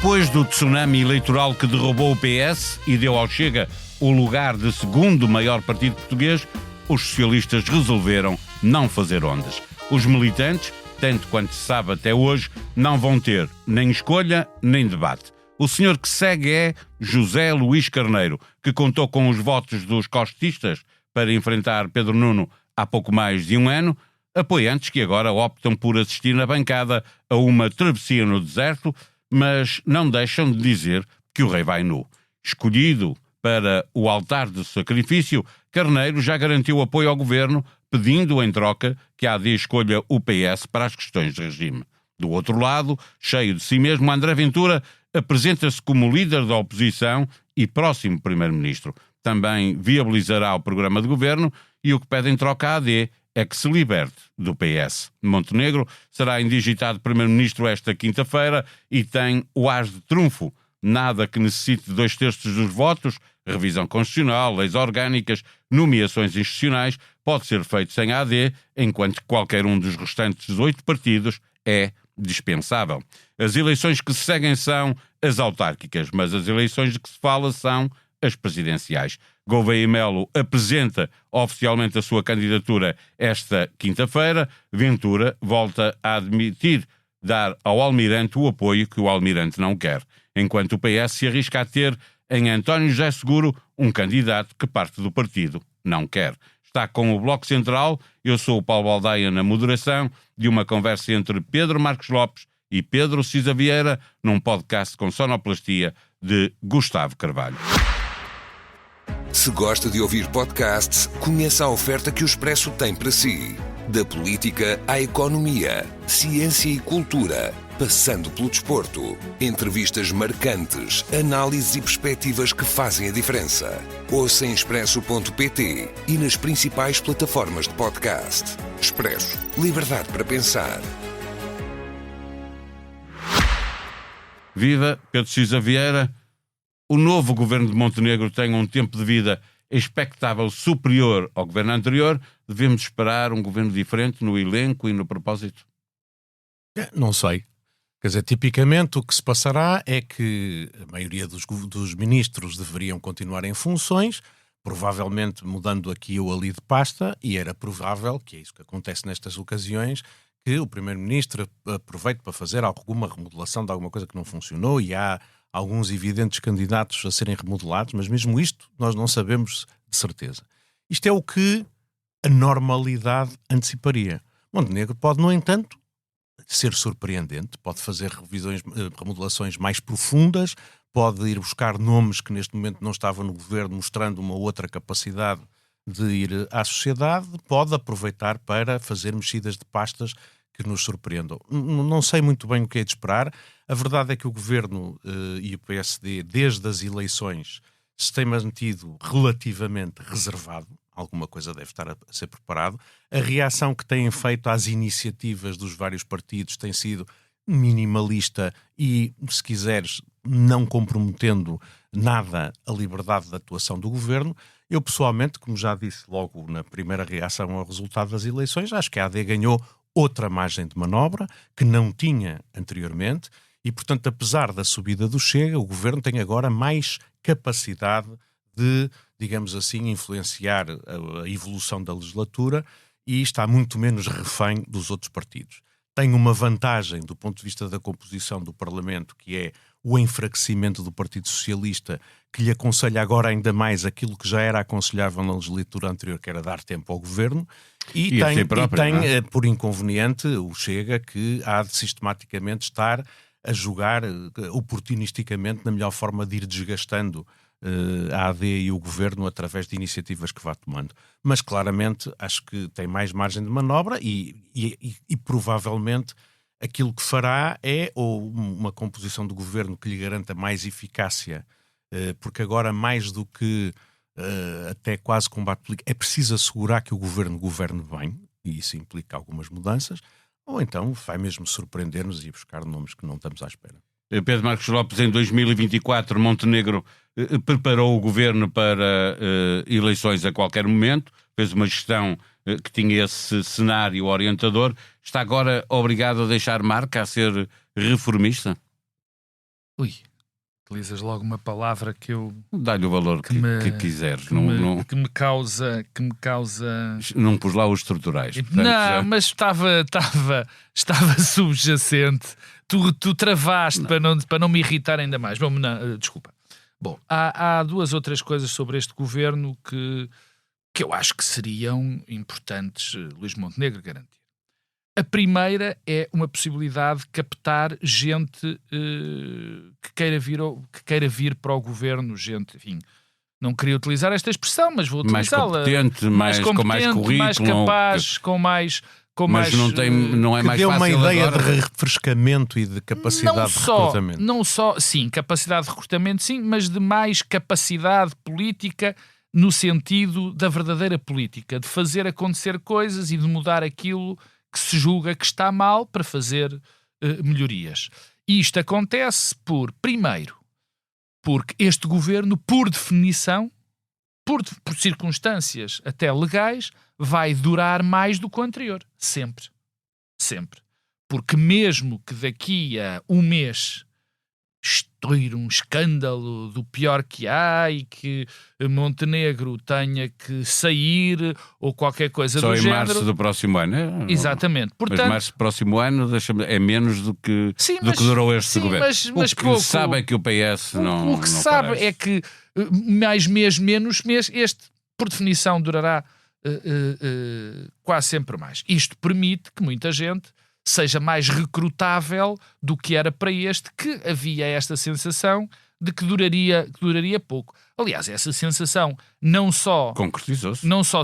Depois do tsunami eleitoral que derrubou o PS e deu ao Chega o lugar de segundo maior partido português, os socialistas resolveram não fazer ondas. Os militantes, tanto quanto se sabe até hoje, não vão ter nem escolha nem debate. O senhor que segue é José Luís Carneiro, que contou com os votos dos costistas para enfrentar Pedro Nuno há pouco mais de um ano, apoiantes que agora optam por assistir na bancada a uma travessia no deserto, mas não deixam de dizer que o rei vai nu. Escolhido para o altar de sacrifício, Carneiro já garantiu apoio ao governo, pedindo em troca que a AD escolha o PS para as questões de regime. Do outro lado, cheio de si mesmo, André Ventura apresenta-se como líder da oposição e próximo primeiro-ministro. Também viabilizará o programa de governo e o que pede em troca à AD é que se liberte do PS. Montenegro será indigitado primeiro-ministro esta quinta-feira e tem o as de trunfo. Nada que necessite de 2/3 dos votos, revisão constitucional, leis orgânicas, nomeações institucionais, pode ser feito sem a AD, enquanto que qualquer um dos restantes 8 partidos é dispensável. As eleições que se seguem são as autárquicas, mas as eleições de que se fala são as presidenciais. Gouveia Melo apresenta oficialmente a sua candidatura esta quinta-feira. Ventura volta a admitir dar ao Almirante o apoio que o Almirante não quer, enquanto o PS se arrisca a ter em António José Seguro um candidato que parte do partido não quer. Está com o Bloco Central, eu sou o Paulo Baldaia na moderação de uma conversa entre Pedro Marcos Lopes e Pedro Cisa Vieira num podcast com sonoplastia de Gustavo Carvalho. Se gosta de ouvir podcasts, conheça a oferta que o Expresso tem para si. Da política à economia, ciência e cultura, passando pelo desporto. Entrevistas marcantes, análises e perspectivas que fazem a diferença. Ouça em expresso.pt e nas principais plataformas de podcast. Expresso. Liberdade para pensar. Viva Pedro Cisa Vieira. O novo governo de Montenegro tem um tempo de vida expectável superior ao governo anterior. Devemos esperar um governo diferente no elenco e no propósito? Não sei. Quer dizer, tipicamente o que se passará é que a maioria dos ministros deveriam continuar em funções, provavelmente mudando aqui ou ali de pasta, e era provável, que é isso que acontece nestas ocasiões, que o primeiro-ministro aproveite para fazer alguma remodelação de alguma coisa que não funcionou, e há alguns evidentes candidatos a serem remodelados, mas mesmo isto nós não sabemos de certeza. Isto é o que a normalidade anteciparia. Montenegro pode, no entanto, ser surpreendente, pode fazer remodelações mais profundas, pode ir buscar nomes que neste momento não estavam no governo, mostrando uma outra capacidade de ir à sociedade, pode aproveitar para fazer mexidas de pastas que nos surpreendam. Não sei muito bem o que é de esperar. A verdade é que o Governo e o PSD, desde as eleições, se têm mantido relativamente reservado. Alguma coisa deve estar a ser preparado. A reação que têm feito às iniciativas dos vários partidos tem sido minimalista e, se quiseres, não comprometendo nada a liberdade de atuação do Governo. Eu, pessoalmente, como já disse logo na primeira reação ao resultado das eleições, acho que a AD ganhou outra margem de manobra que não tinha anteriormente e, portanto, apesar da subida do Chega, o Governo tem agora mais capacidade de, digamos assim, influenciar a evolução da legislatura e está muito menos refém dos outros partidos. Tem uma vantagem do ponto de vista da composição do Parlamento, que é o enfraquecimento do Partido Socialista, que lhe aconselha agora ainda mais aquilo que já era aconselhável na legislatura anterior, que era dar tempo ao Governo, e tem por inconveniente o Chega, que há de sistematicamente estar a jogar oportunisticamente na melhor forma de ir desgastando a AD e o Governo através de iniciativas que vá tomando. Mas claramente acho que tem mais margem de manobra e provavelmente aquilo que fará é ou uma composição do Governo que lhe garanta mais eficácia, porque agora mais do que até quase combate político, é preciso assegurar que o Governo governe bem, e isso implica algumas mudanças, ou então vai mesmo surpreender-nos e buscar nomes que não estamos à espera. Pedro Marcos Lopes, em 2024, Montenegro preparou o governo para eleições a qualquer momento, fez uma gestão que tinha esse cenário orientador. Está agora obrigado a deixar marca, a ser reformista? Utilizas logo uma palavra que eu... Dá-lhe o valor que quiseres. Que me causa... Não pus lá os estruturais. Portanto, não, mas estava subjacente. Tu travaste para não me irritar ainda mais. Bom, desculpa. Bom, há duas ou três coisas sobre este governo que eu acho que seriam importantes Luís Montenegro garantir. A primeira é uma possibilidade de captar gente que queira vir para o governo, gente, enfim, não queria utilizar esta expressão, mas vou utilizá-la. Mais competente, com mais currículo, mais capaz, com mais... Mas não é mais fácil uma ideia agora de refrescamento e de capacidade de recrutamento. Não só, sim, capacidade de recrutamento, sim, mas de mais capacidade política no sentido da verdadeira política, de fazer acontecer coisas e de mudar aquilo que se julga que está mal para fazer melhorias. E isto acontece primeiro, porque este governo, por definição, por circunstâncias até legais, vai durar mais do que o anterior. Sempre. Sempre. Porque mesmo que daqui a um mês estoure um escândalo do pior que há e que Montenegro tenha que sair ou qualquer coisa do género... Só em março do próximo ano. Exatamente. Portanto, mas março do próximo ano é menos do que durou este governo. Mas o que se sabe é que o PS não... O que se sabe parece. é que mais mês, menos mês, este, por definição, durará quase sempre mais. Isto permite que muita gente seja mais recrutável do que era para este, que havia esta sensação de que duraria pouco. Aliás, essa sensação não só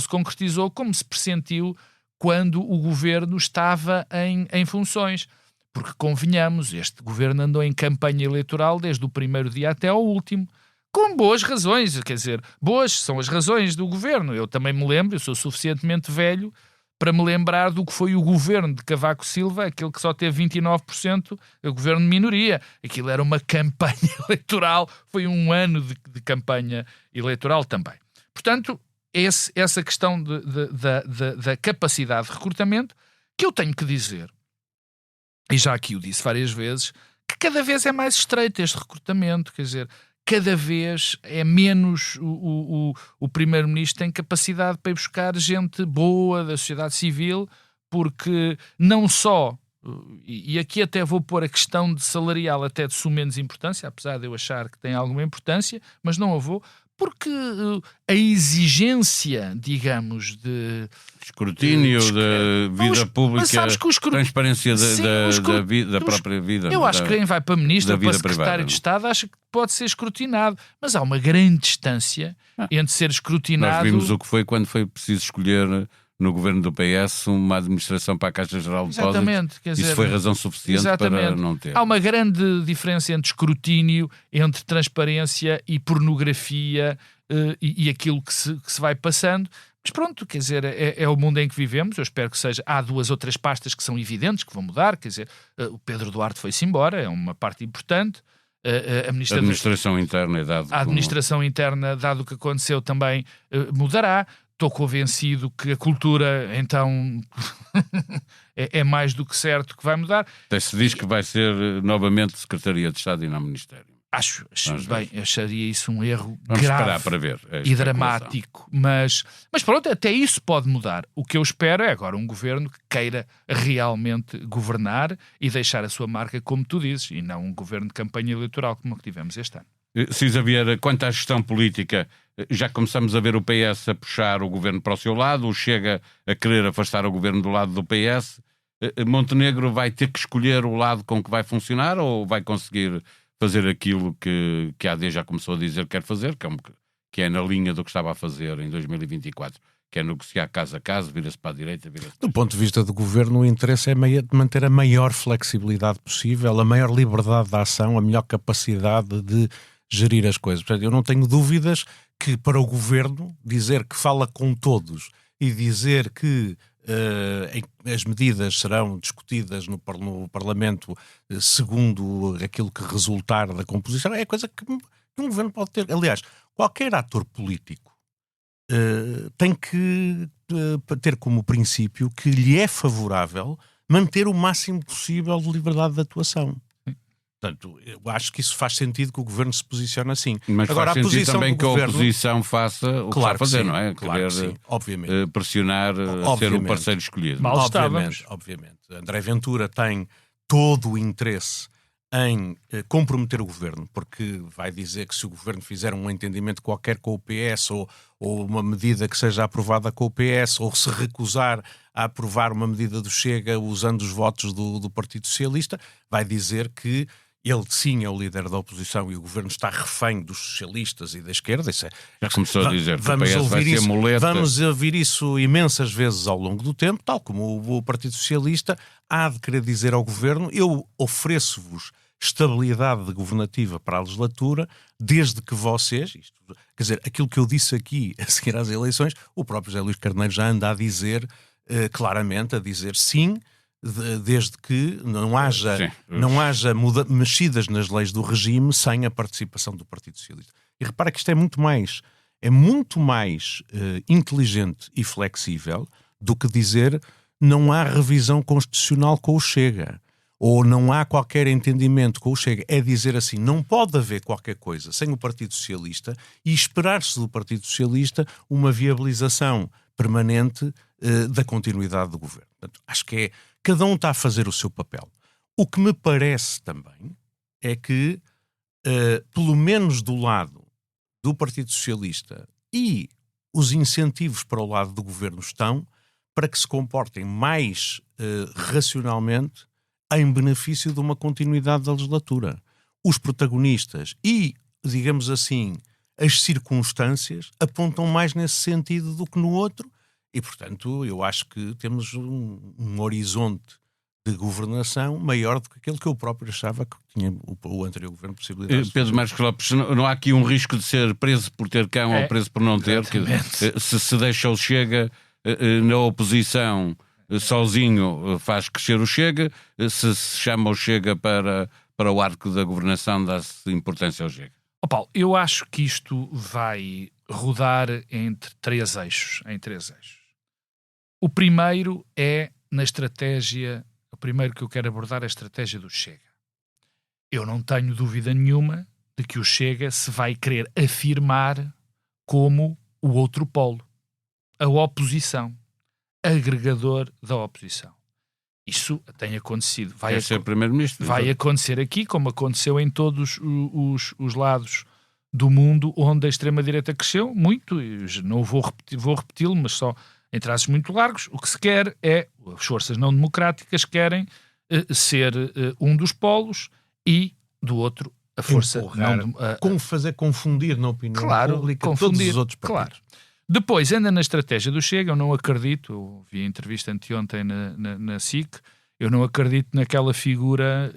se concretizou, como se pressentiu quando o governo estava em funções. Porque, convenhamos, este governo andou em campanha eleitoral desde o primeiro dia até ao último, com boas razões, quer dizer, boas são as razões do governo. Eu também me lembro, eu sou suficientemente velho para me lembrar do que foi o governo de Cavaco Silva, aquele que só teve 29%, o governo de minoria. Aquilo era uma campanha eleitoral, foi um ano de campanha eleitoral também. Portanto, essa questão da capacidade de recrutamento, que eu tenho que dizer, e já aqui o disse várias vezes, que cada vez é mais estreito este recrutamento, quer dizer, cada vez é menos o Primeiro-Ministro tem capacidade para ir buscar gente boa da sociedade civil, porque não só, e aqui até vou pôr a questão de salarial até de menos importância, apesar de eu achar que tem alguma importância, mas não a vou, porque a exigência, digamos, de escrutínio da vida pública, transparência da própria vida. Eu acho que quem vai para ministro ou para secretário de Estado acha que pode ser escrutinado, mas há uma grande distância entre ser escrutinado... Nós vimos o que foi quando foi preciso escolher no governo do PS uma administração para a Caixa Geral de Depósitos. Isso foi razão suficiente para não ter. Há uma grande diferença entre escrutínio, entre transparência e pornografia e aquilo que se vai passando. Mas pronto, quer dizer, é o mundo em que vivemos. Eu espero que seja. Há duas ou três pastas que são evidentes, que vão mudar. Quer dizer, o Pedro Duarte foi-se embora, é uma parte importante. A administração interna, dado o que aconteceu, também mudará. Estou convencido que a cultura, então, é mais do que certo que vai mudar. Até se diz que vai ser novamente Secretaria de Estado e não Ministério. Acho bem, acharia isso um erro Vamos grave esperar para ver e dramático. Mas pronto, até isso pode mudar. O que eu espero é agora um governo que queira realmente governar e deixar a sua marca, como tu dizes, e não um governo de campanha eleitoral como o que tivemos este ano. Cisa Vieira, quanto à gestão política, já começamos a ver o PS a puxar o governo para o seu lado, o Chega a querer afastar o governo do lado do PS. Montenegro vai ter que escolher o lado com que vai funcionar ou vai conseguir fazer aquilo que a AD já começou a dizer que quer fazer, que é na linha do que estava a fazer em 2024, que é negociar caso a caso, vira-se para a direita, vira-se para a... Do ponto de vista do governo, o interesse é manter a maior flexibilidade possível, a maior liberdade de ação, a melhor capacidade de gerir as coisas. Portanto, eu não tenho dúvidas que para o governo dizer que fala com todos e dizer que as medidas serão discutidas no Parlamento segundo aquilo que resultar da composição é coisa que um governo pode ter. Aliás, qualquer ator político tem que ter como princípio que lhe é favorável manter o máximo possível de liberdade de atuação. Portanto, eu acho que isso faz sentido que o Governo se posicione assim. Mas agora, faz a sentido posição também do que Governo... a oposição faça o que está a fazer, sim, não é? Claro que sim, obviamente. Pressionar a ser o parceiro escolhido. Mal estávamos. Obviamente. André Ventura tem todo o interesse em comprometer o Governo, porque vai dizer que se o Governo fizer um entendimento qualquer com o PS ou uma medida que seja aprovada com o PS, ou se recusar a aprovar uma medida do Chega usando os votos do Partido Socialista, vai dizer que ele sim é o líder da oposição e o Governo está refém dos socialistas e da esquerda. Isso Já começou a dizer que o PS vai ser muleta. Vamos ouvir isso imensas vezes ao longo do tempo, tal como o Partido Socialista há de querer dizer ao Governo: eu ofereço-vos estabilidade governativa para a legislatura, desde que vocês, quer dizer, aquilo que eu disse aqui a seguir às eleições, o próprio José Luís Carneiro já anda a dizer claramente, a dizer sim, desde que não haja mexidas nas leis do regime sem a participação do Partido Socialista. E repara que isto é muito mais inteligente e flexível do que dizer não há revisão constitucional com o Chega, ou não há qualquer entendimento com o Chega. É dizer assim, não pode haver qualquer coisa sem o Partido Socialista e esperar-se do Partido Socialista uma viabilização permanente da continuidade do governo. Portanto, acho que cada um está a fazer o seu papel. O que me parece também é que, pelo menos do lado do Partido Socialista, e os incentivos para o lado do governo estão para que se comportem mais racionalmente em benefício de uma continuidade da legislatura. Os protagonistas e, digamos assim, as circunstâncias apontam mais nesse sentido do que no outro e, portanto, eu acho que temos um horizonte de governação maior do que aquele que eu próprio achava que tinha o anterior governo possibilidade. Pedro Marcos Lopes, não há aqui um risco de ser preso por ter cão ou preso por não ter? Se deixa o Chega na oposição sozinho, faz crescer o Chega. Se chama o Chega para o arco da governação, dá-se importância ao Chega. Paulo, eu acho que isto vai rodar entre três eixos. O primeiro é na estratégia. O primeiro que eu quero abordar é a estratégia do Chega. Eu não tenho dúvida nenhuma de que o Chega se vai querer afirmar como o outro polo, a oposição, agregador da oposição. Isso tem acontecido. Vai ser primeiro-ministro. Vai acontecer aqui, como aconteceu em todos os lados do mundo onde a extrema-direita cresceu muito. Não vou repeti-lo, mas só em traços muito largos. O que se quer é, as forças não democráticas querem ser um dos polos e do outro a força não... fazer confundir na opinião pública confundir, todos os outros partidos. Claro. Depois, ainda na estratégia do Chega, eu não acredito, eu vi a entrevista anteontem na SIC, eu não acredito naquela figura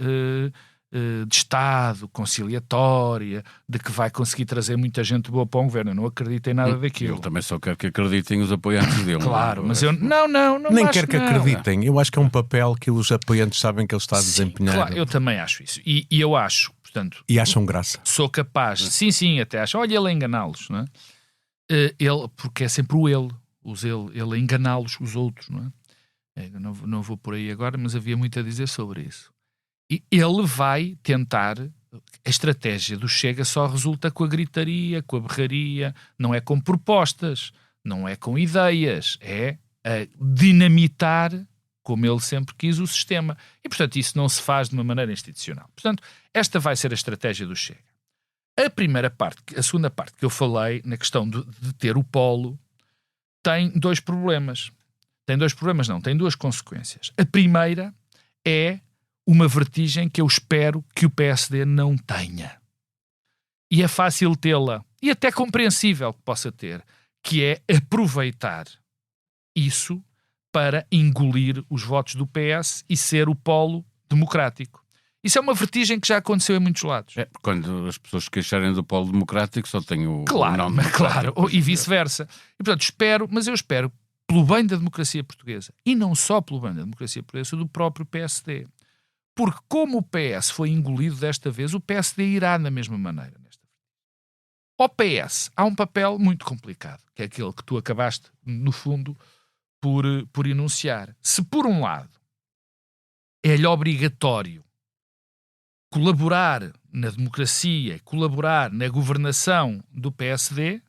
de Estado, conciliatória, de que vai conseguir trazer muita gente boa para um governo. Eu não acredito em nada daquilo. Ele também só quer que acreditem os apoiantes dele. Claro, mas eu não nem quer que acreditem. Eu acho que é um papel que os apoiantes sabem que ele está a desempenhar. Claro, eu também acho isso. E eu acho, portanto... E acham graça. Sou capaz, sim, até acho. Olha ele a enganá-los, não é? Ele, porque é sempre o ele a enganá-los, os outros, não é? Eu não vou por aí agora, mas havia muito a dizer sobre isso. E ele vai tentar, a estratégia do Chega só resulta com a gritaria, com a berraria, não é com propostas, não é com ideias, é a dinamitar, como ele sempre quis, o sistema. E, portanto, isso não se faz de uma maneira institucional. Portanto, esta vai ser a estratégia do Chega. A segunda parte que eu falei, na questão de ter o polo, tem dois problemas. Tem duas consequências. A primeira é uma vertigem que eu espero que o PSD não tenha. E é fácil tê-la, e até compreensível que possa ter, que é aproveitar isso para engolir os votos do PS e ser o polo democrático. Isso é uma vertigem que já aconteceu em muitos lados. Quando as pessoas se queixarem do polo democrático, só tem o não democrático. Claro, e vice-versa. E, portanto, eu espero, pelo bem da democracia portuguesa, e não só pelo bem da democracia portuguesa, do próprio PSD. Porque como o PS foi engolido desta vez, o PSD irá da mesma maneira. Ao PS há um papel muito complicado, que é aquele que tu acabaste, no fundo, por enunciar. Se, por um lado, é-lhe obrigatório colaborar na democracia, colaborar na governação do PSD,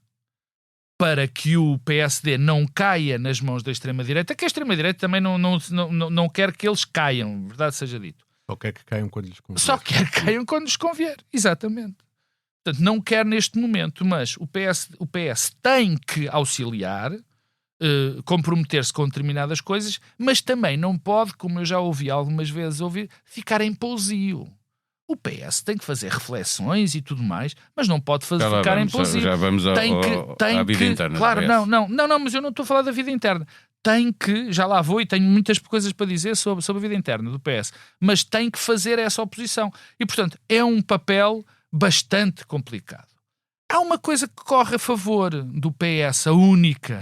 para que o PSD não caia nas mãos da extrema-direita, que a extrema-direita também não quer que eles caiam, verdade seja dito. Só quer que caiam quando lhes convier. Só quer que caiam quando lhes convier, exatamente. Portanto, não quer neste momento, mas o PS tem que auxiliar, comprometer-se com determinadas coisas, mas também não pode, como eu já ouvi algumas vezes ficar em pousio. O PS tem que fazer reflexões e tudo mais, mas não pode ficar em pousio. Já vamos à vida interna. Claro, não, mas eu não estou a falar da vida interna. Tem que, já lá vou e tenho muitas coisas para dizer sobre a vida interna do PS, mas tem que fazer essa oposição. E, portanto, é um papel bastante complicado. Há uma coisa que corre a favor do PS, a única.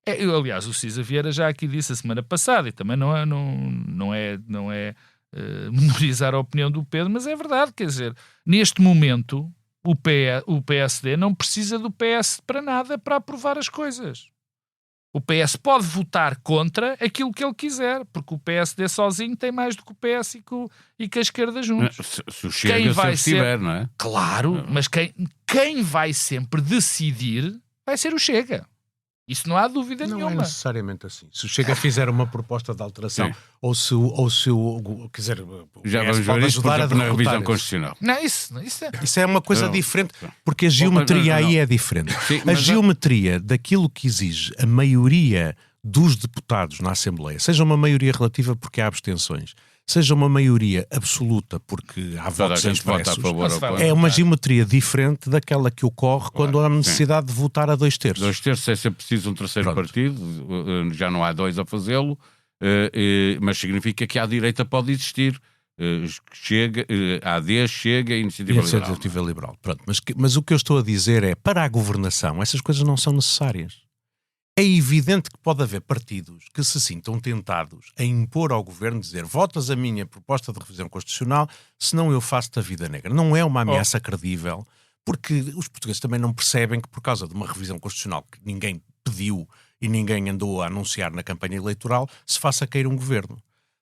Aliás, o Cisa Vieira já aqui disse a semana passada, e também não é menorizar a opinião do Pedro, mas é verdade, quer dizer, neste momento o PSD não precisa do PS para nada para aprovar as coisas. O PS pode votar contra aquilo que ele quiser, porque o PSD sozinho tem mais do que o PS e que a esquerda juntos. Se o Chega se abstiver, não é? Claro, mas quem vai sempre decidir vai ser o Chega. Isso não há dúvida nenhuma. Não é necessariamente assim. Se o Chega fizer uma proposta de alteração, ou se o quer dizer, já vamos ver isso, por exemplo, na revisão constitucional. Não, isso é uma coisa diferente, porque a geometria aí é diferente. Sim, a geometria daquilo que exige a maioria dos deputados na Assembleia, seja uma maioria relativa porque há abstenções, seja uma maioria absoluta porque há votos expressos, é uma geometria diferente daquela que ocorre quando há necessidade de votar a 2/3. 2/3 é sempre preciso um terceiro partido, já não há dois a fazê-lo, mas significa que à direita pode existir. Chega, AD, Chega e Iniciativa Liberal. Pronto, mas o que eu estou a dizer é, para a governação, essas coisas não são necessárias. É evidente que pode haver partidos que se sintam tentados a impor ao governo, dizer votas a minha proposta de revisão constitucional, senão eu faço-te a vida negra. Não é uma ameaça credível, porque os portugueses também não percebem que por causa de uma revisão constitucional que ninguém pediu e ninguém andou a anunciar na campanha eleitoral, se faça cair um governo.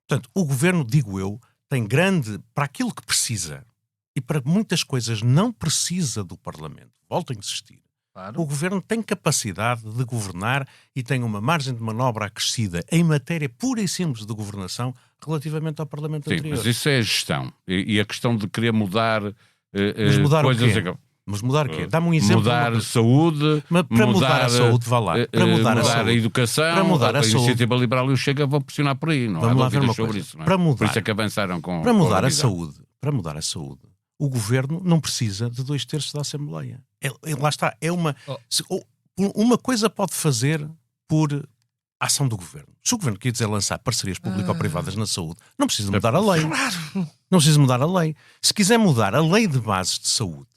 Portanto, o governo, digo eu, tem grande, para aquilo que precisa, e para muitas coisas não precisa do Parlamento, volto a insistir. Claro. O governo tem capacidade de governar e tem uma margem de manobra acrescida em matéria pura e simples de governação relativamente ao Parlamento anterior. Mas isso é a gestão. E a questão de querer mudar, mas mudar coisas... O quê? Mas mudar o quê? Dá-me um exemplo. Mudar a saúde. Mas para mudar a saúde, vá lá. Para mudar a educação. Para mudar a Iniciativa Liberal e o Chega vão pressionar por aí. Não há dúvidas sobre isso. Não é? Por isso é que avançaram com... Para mudar a saúde, o governo não precisa de 2/3 da Assembleia. Lá está, é uma coisa pode fazer por ação do governo. Se o governo quer dizer lançar parcerias público-privadas na saúde, não precisa mudar a lei. Não precisa mudar a lei. Se quiser mudar a lei de bases de saúde,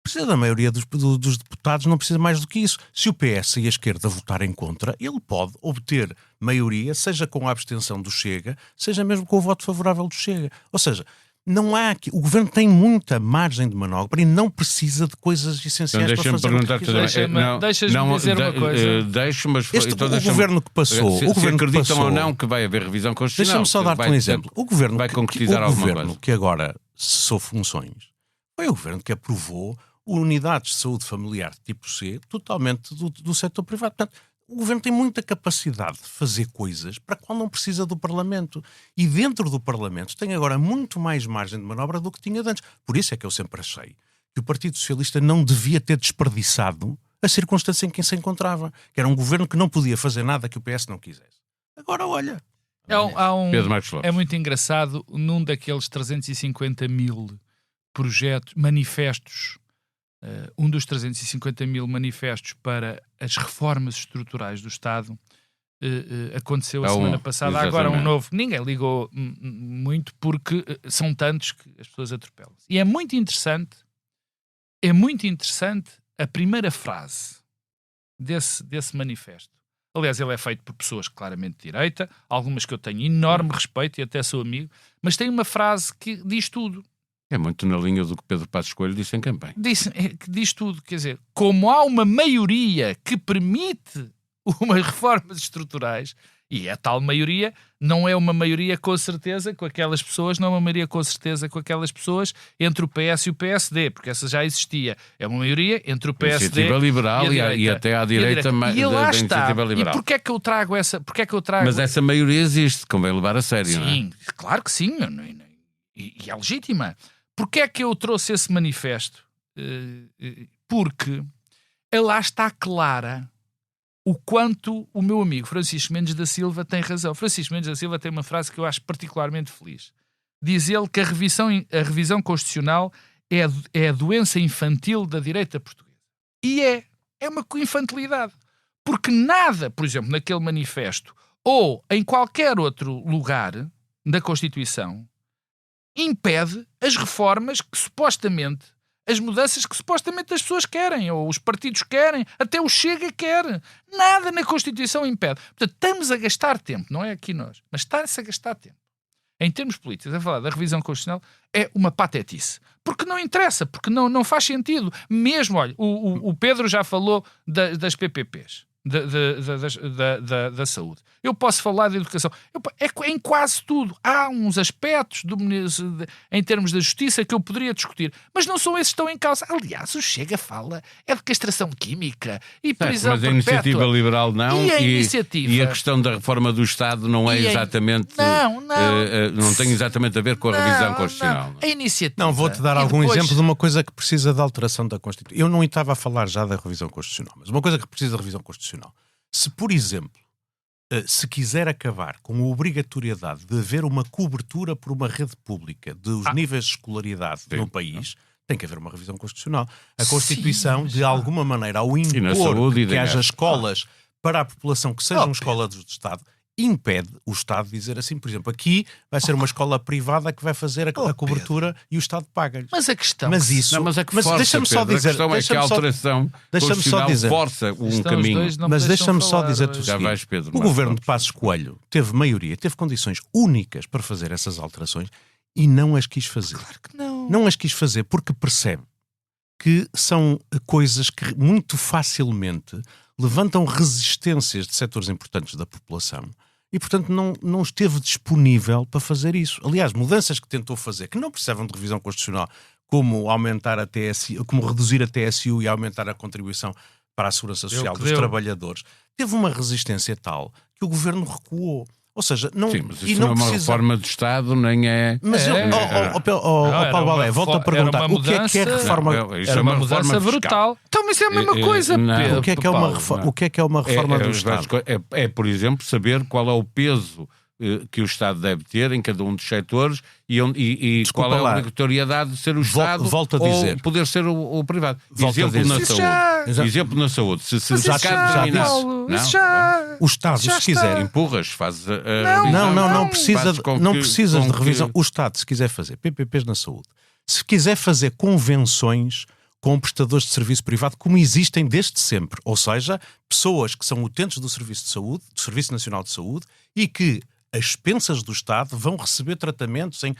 precisa da maioria dos deputados, não precisa mais do que isso. Se o PS e a esquerda votarem contra, ele pode obter maioria, seja com a abstenção do Chega, seja mesmo com o voto favorável do Chega. Ou seja, não há aqui, o governo tem muita margem de manobra e não precisa de coisas essenciais então, para fazer. Deixa-me dizer uma coisa. O governo que passou. Se acreditam ou não que vai haver revisão constitucional. Deixa-me só dar-te um exemplo. O governo vai concretizar alguma coisa. O governo que agora cessou funções foi o governo que aprovou unidades de saúde familiar tipo C totalmente do setor privado. Portanto, o governo tem muita capacidade de fazer coisas para a qual não precisa do Parlamento. E dentro do Parlamento tem agora muito mais margem de manobra do que tinha antes. Por isso é que eu sempre achei que o Partido Socialista não devia ter desperdiçado a circunstância em que se encontrava. Que era um governo que não podia fazer nada que o PS não quisesse. Agora olha. É muito engraçado, num daqueles 350 mil projetos, manifestos, um dos 350 mil manifestos para as reformas estruturais do Estado aconteceu a semana passada. Exatamente. Agora um novo. Ninguém ligou muito porque são tantos que as pessoas atropelam. E é muito interessante a primeira frase desse manifesto. Aliás, ele é feito por pessoas claramente de direita, algumas que eu tenho enorme respeito e até sou amigo, mas tem uma frase que diz tudo. É muito na linha do que Pedro Passos Coelho disse em campanha. Diz tudo, quer dizer, como há uma maioria que permite umas reformas estruturais, E a tal maioria não é uma maioria com certeza com aquelas pessoas, não é uma maioria com certeza com aquelas pessoas entre o PS e o PSD, porque essa já existia. É uma maioria entre o PSD Iniciativa Liberal e até à direita e lá da está. Iniciativa Liberal. E porquê é que eu trago essa... Mas essa maioria existe, convém levar a sério, não é? Sim, claro que sim. E é legítima. Porquê é que eu trouxe esse manifesto? Porque lá está clara o quanto o meu amigo Francisco Mendes da Silva tem razão. Francisco Mendes da Silva tem uma frase que eu acho particularmente feliz. Diz ele que a revisão constitucional é a doença infantil da direita portuguesa. E é uma infantilidade. Porque nada, por exemplo, naquele manifesto ou em qualquer outro lugar da Constituição impede as reformas que supostamente, as mudanças que supostamente as pessoas querem, ou os partidos querem, até o Chega quer. Nada na Constituição impede. Portanto, estamos a gastar tempo, não é aqui nós, mas está-se a gastar tempo. Em termos políticos, a falar da revisão constitucional é uma patetice. Porque não interessa, porque não faz sentido. Mesmo, olha, o Pedro já falou das PPPs. Da saúde. Eu posso falar de educação. Em quase tudo. Há uns aspectos em termos da justiça que eu poderia discutir, mas não são esses que estão em causa. Aliás, o Chega fala é de castração química e prisão perpétua. Mas a Iniciativa Liberal não. E a questão da reforma do Estado não é exatamente... Não tem exatamente a ver com a revisão constitucional. Não. A iniciativa... Não, vou-te dar algum exemplo de uma coisa que precisa de alteração da Constituição. Eu não estava a falar já da revisão constitucional, mas uma coisa que precisa de revisão constitucional. Se, por exemplo, se quiser acabar com a obrigatoriedade de haver uma cobertura por uma rede pública dos níveis de escolaridade no país, tem que haver uma revisão constitucional. A Constituição, de alguma maneira, ao impor que haja escolas para a população que sejam escolas do Estado, impede o Estado de dizer assim, por exemplo, aqui vai ser uma escola privada que vai fazer a cobertura e o Estado paga-lhe. Mas a questão... Mas deixa-me só dizer... A questão é que a alteração constitucional força um caminho. Mas deixa-me só dizer já vais, Pedro, o governo de Passos Coelho teve maioria, teve condições únicas para fazer essas alterações e não as quis fazer. Claro que não. Não as quis fazer porque percebe que são coisas que muito facilmente levantam resistências de setores importantes da população e, portanto, não esteve disponível para fazer isso. Aliás, mudanças que tentou fazer, que não precisavam de revisão constitucional, como aumentar a TSU, como reduzir a TSU e aumentar a contribuição para a segurança social dos trabalhadores, teve uma resistência tal que o governo recuou. Ou seja, não... Sim, mas isso não é uma reforma de Estado, nem é... Mas Paulo Balé, volto a perguntar, o que é reforma... Era uma mudança brutal. Então, mas é a mesma coisa, Pedro. O que é uma reforma do Estado? É, por exemplo, saber qual é o peso que o Estado deve ter em cada um dos setores e qual é a obrigatoriedade de ser o Estado ou poder ser o privado. Exemplo na saúde. Se já disse. O Estado, se quiser... Empurras, faz a revisão. Não precisas de revisão. O Estado, se quiser fazer PPPs na saúde, se quiser fazer convenções com prestadores de serviço privado, como existem desde sempre, ou seja, pessoas que são utentes do Serviço de Saúde, do Serviço Nacional de Saúde, e que as expensas do Estado vão receber tratamentos em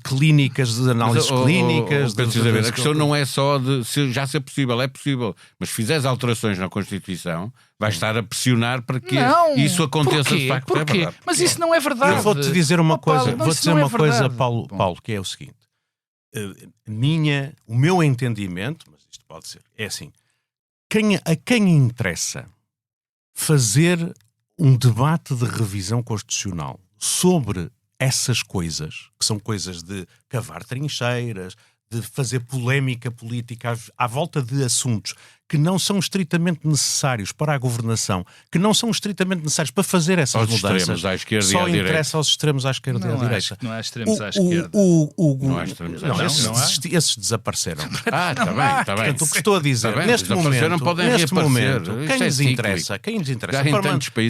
clínicas, de análises clínicas... A questão não é só de já ser possível, é possível, mas se fizeres alterações na Constituição, vais estar a pressionar para que isso aconteça de facto. Porquê? Mas isso não é verdade. Eu vou-te dizer uma coisa, Paulo, que é o seguinte. O meu entendimento, mas isto pode ser, é assim, a quem interessa fazer um debate de revisão constitucional sobre essas coisas, que são coisas de cavar trincheiras, de fazer polémica política à volta de assuntos que não são estritamente necessários para a governação, que não são estritamente necessários para fazer essas mudanças. Extremos à esquerda só e à interessa direita. aos extremos à esquerda e à direita. Não há extremos à esquerda. Não há extremos à esquerda. Esses desapareceram. Está bem. Portanto, o que estou a dizer, neste momento, quem nos interessa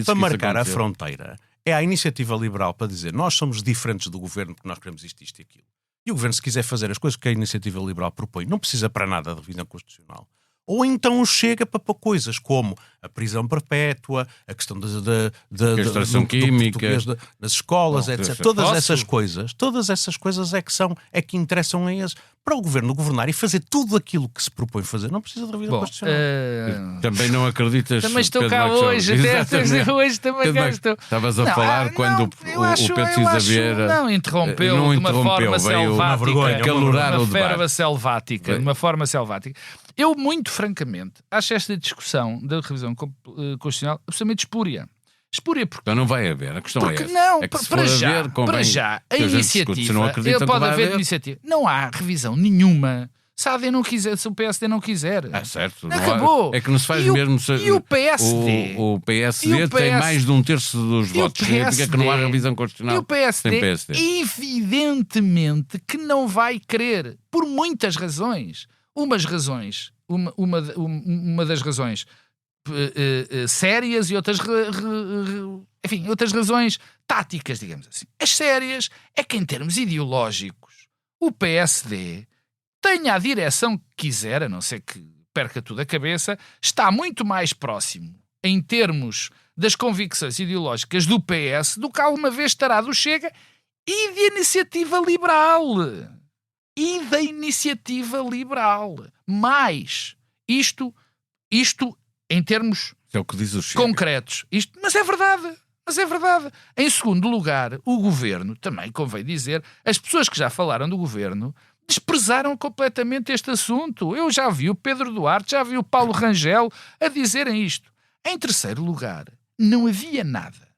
para marcar a fronteira é a Iniciativa Liberal para dizer nós somos diferentes do governo porque nós queremos isto e aquilo. E o governo, se quiser fazer as coisas que a Iniciativa Liberal propõe, não precisa para nada de revisão constitucional. Ou então chega para coisas como a prisão perpétua, a questão da castração química nas escolas, etc. Todas essas coisas é que interessam a eles. para o Governo governar e fazer tudo aquilo que se propõe fazer, não precisa de revisão constitucional. Também não acreditas... Também estou Pedro cá Marcos hoje, Exatamente. hoje também cá estou. Estavas a falar quando o Pedro Cisa Vieira... Não, interrompeu de uma forma selvática. De uma forma selvática. Eu, muito francamente, acho esta discussão da revisão constitucional absolutamente espúria. Espúria porque... Então não vai haver, a questão porque é essa. não, É que se para for já, haver, convém para já, a que gente discute. Se não iniciativa, acreditam que pode vai haver iniciativa. Não há revisão nenhuma. Se a AD não quiser, se o PSD não quiser. Certo. Acabou. É que não se faz E mesmo... e o PSD? O PSD tem mais de um terço dos votos. Significa que não há revisão constitucional. E o PSD, evidentemente que não vai querer, por muitas razões. Uma das razões sérias e outras outras razões táticas, digamos assim. As sérias é que, em termos ideológicos, o PSD, tenha a direção que quiser, a não ser que perca tudo a cabeça, está muito mais próximo, em termos das convicções ideológicas do PS, do que alguma vez estará do Chega e da Iniciativa Liberal. Mas isto em termos é o que diz o Chega. concretos. Mas é verdade. Em segundo lugar, o Governo, também convém dizer, as pessoas que já falaram do Governo desprezaram completamente este assunto. Eu já vi o Pedro Duarte, já vi o Paulo Rangel a dizerem isto. Em terceiro lugar, não havia nada